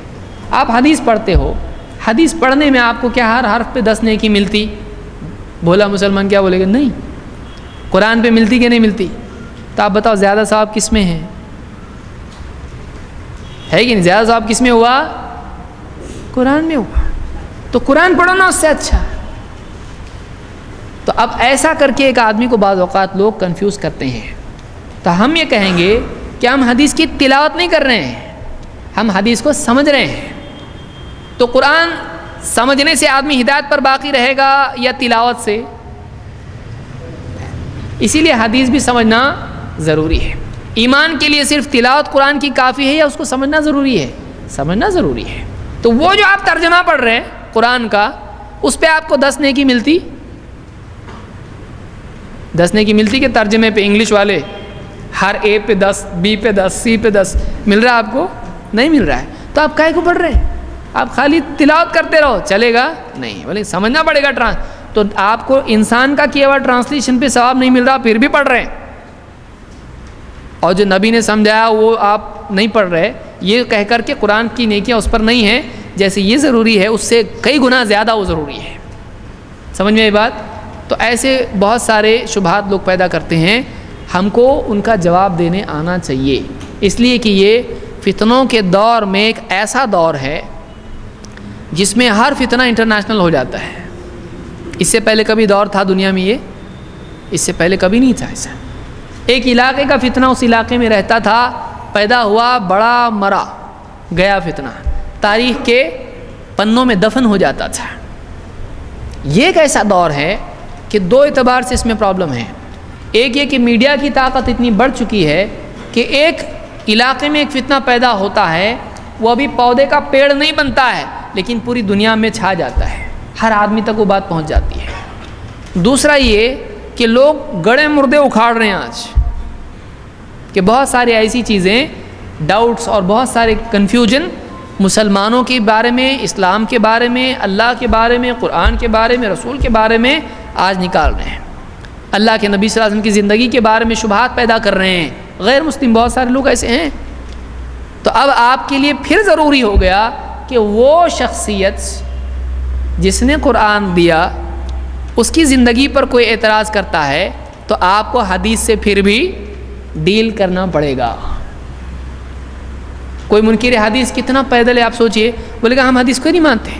آپ حدیث پڑھتے ہو، حدیث پڑھنے میں آپ کو کیا ہر حرف پہ 10 نیکی ملتی؟ بھولا مسلمان کیا بولے گا؟ نہیں۔ قرآن پہ ملتی کہ نہیں ملتی؟ تو آپ بتاؤ زیادہ ثواب کس میں ہے کہ نہیں؟ زیادہ ثواب کس میں ہوا؟ قرآن میں ہوا۔ تو قرآن پڑھو نا، اس سے اچھا۔ تو اب ایسا کر کے ایک آدمی کو بعض اوقات لوگ کنفیوز کرتے ہیں، تو ہم یہ کہیں گے کہ ہم حدیث کی تلاوت نہیں کر رہے ہیں، ہم حدیث کو سمجھ رہے ہیں۔ تو قرآن سمجھنے سے آدمی ہدایت پر باقی رہے گا یا تلاوت سے؟ اسی لیے حدیث بھی سمجھنا ضروری ہے۔ ایمان کے لیے صرف تلاوت قرآن کی کافی ہے یا اس کو سمجھنا ضروری ہے؟ سمجھنا ضروری ہے۔ تو وہ جو آپ ترجمہ پڑھ رہے ہیں قرآن کا، اس پہ آپ کو 10 نیکی ملتی؟ 10 نیکی ملتی کہ ترجمے پہ انگلش والے ہر اے پہ 10، بی پہ 10، سی پہ 10 مل رہا ہے آپ کو؟ نہیں مل رہا ہے۔ تو آپ کائے کو پڑھ رہے ہیں؟ آپ خالی تلاوت کرتے رہو، چلے گا نہیں، بولے سمجھنا پڑے گا۔ تو آپ کو انسان کا کیا ہوا ٹرانسلیشن پہ ثواب نہیں مل رہا، پھر بھی پڑھ رہے ہیں، اور جو نبی نے سمجھایا وہ آپ نہیں پڑھ رہے، یہ کہہ کر کے قرآن کی نیکیاں اس پر نہیں ہیں، جیسے یہ ضروری ہے اس سے کئی گنا زیادہ وہ ضروری ہے۔ سمجھ میں یہ بات؟ تو ایسے بہت سارے شبہات لوگ پیدا کرتے ہیں، ہم کو ان کا جواب دینے آنا چاہیے، اس لیے کہ یہ فتنوں کے دور میں ایک ایسا دور ہے جس میں ہر فتنہ انٹرنیشنل ہو جاتا ہے۔ اس سے پہلے کبھی دور تھا دنیا میں؟ یہ اس سے پہلے کبھی نہیں تھا ایسا۔ ایک علاقے کا فتنہ اس علاقے میں رہتا تھا، پیدا ہوا، بڑا، مرا، گیا فتنہ، تاریخ کے پنوں میں دفن ہو جاتا تھا۔ یہ ایک ایسا دور ہے کہ دو اعتبار سے اس میں پرابلم ہے۔ ایک یہ کہ میڈیا کی طاقت اتنی بڑھ چکی ہے کہ ایک علاقے میں ایک فتنہ پیدا ہوتا ہے، وہ ابھی پودے کا پیڑ نہیں بنتا ہے لیکن پوری دنیا میں چھا جاتا ہے، ہر آدمی تک وہ بات پہنچ جاتی ہے۔ دوسرا یہ کہ لوگ گڑے مردے اکھاڑ رہے ہیں آج، کہ بہت ساری ایسی چیزیں، ڈاؤٹس اور بہت سارے کنفیوژن مسلمانوں کے بارے میں، اسلام کے بارے میں، اللہ کے بارے میں، قرآن کے بارے میں، رسول کے بارے میں آج نکال رہے ہیں، اللہ کے نبی صلی اللہ علیہ وسلم کی زندگی کے بارے میں شبہات پیدا کر رہے ہیں، غیر مسلم بہت سارے لوگ ایسے ہیں۔ تو اب آپ کے لیے پھر ضروری ہو گیا کہ وہ شخصیت جس نے قرآن دیا اس کی زندگی پر کوئی اعتراض کرتا ہے تو آپ کو حدیث سے پھر بھی ڈیل کرنا پڑے گا۔ کوئی منکر حدیث کتنا پیدل ہے آپ سوچئے، بولے گا ہم حدیث کو نہیں مانتے،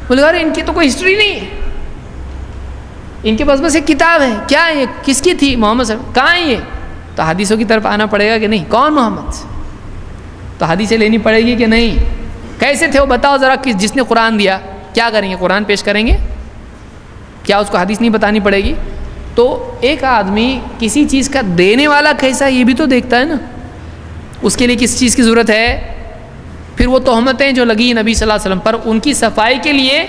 بولے گا ارے ان کی تو کوئی ہسٹری نہیں ہے، ان کے پاس بس ایک کتاب ہے، کیا ہے یہ، کس کی تھی، محمد صلی اللہ علیہ وسلم، کہاں ہے یہ؟ تو حدیثوں کی طرف آنا پڑے گا کہ نہیں، کون محمد؟ تو حدیثیں لینی پڑے گی کہ نہیں، کیسے تھے وہ بتاؤ ذرا، جس نے قرآن دیا کیا کریں گے، قرآن پیش کریں گے، کیا اس کو حدیث نہیں بتانی پڑے گی؟ تو ایک آدمی کسی چیز کا دینے والا کیسا یہ بھی تو دیکھتا ہے نا، اس کے لیے کس چیز کی ضرورت ہے، پھر وہ تہمتیں جو لگی نبی صلی اللہ علیہ وسلم پر ان کی صفائی کے لیے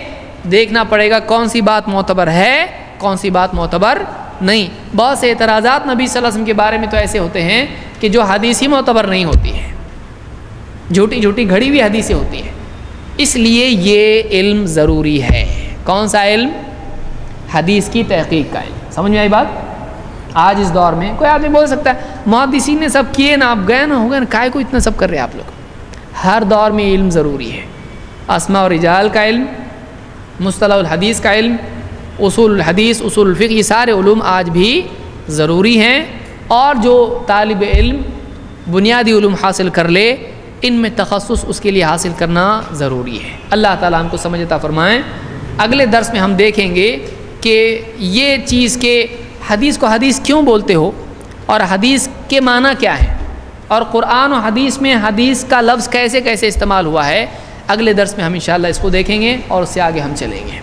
دیکھنا پڑے گا کون سی بات معتبر ہے کون سی بات معتبر نہیں۔ بہت سے اعتراضات نبی صلی اللہ علیہ وسلم کے بارے میں تو ایسے ہوتے ہیں کہ جو حدیث ہی معتبر نہیں ہوتی ہے، جھوٹی جھوٹی گھڑی ہوئی حدیثیں ہوتی ہیں، اس لیے یہ علم ضروری ہے۔ کون سا علم؟ حدیث کی تحقیق کا علم۔ سمجھ میں آئی بات؟ آج اس دور میں کوئی آدمی بول سکتا ہے محدثین نے سب کیے نا، آپ گئے نا، ہو گئے نا، کائے کو اتنا سب کر رہے آپ لوگ؟ ہر دور میں علم ضروری ہے، اسماء و رجال کا علم، مصطلح الحدیث کا علم، اصول الحدیث، اصول الفقہ، یہ سارے علوم آج بھی ضروری ہیں، اور جو طالب علم بنیادی علوم حاصل کر لے ان میں تخصص اس کے لیے حاصل کرنا ضروری ہے۔ اللہ تعالیٰ ہم کو سمجھ عطا فرمائیں۔ اگلے درس میں ہم دیکھیں گے کہ یہ چیز کہ حدیث کو حدیث کیوں بولتے ہو اور حدیث کے معنی کیا ہے، اور قرآن و حدیث میں حدیث کا لفظ کیسے کیسے استعمال ہوا ہے۔ اگلے درس میں ہم انشاءاللہ اس کو دیکھیں گے اور اس سے آگے ہم چلیں گے۔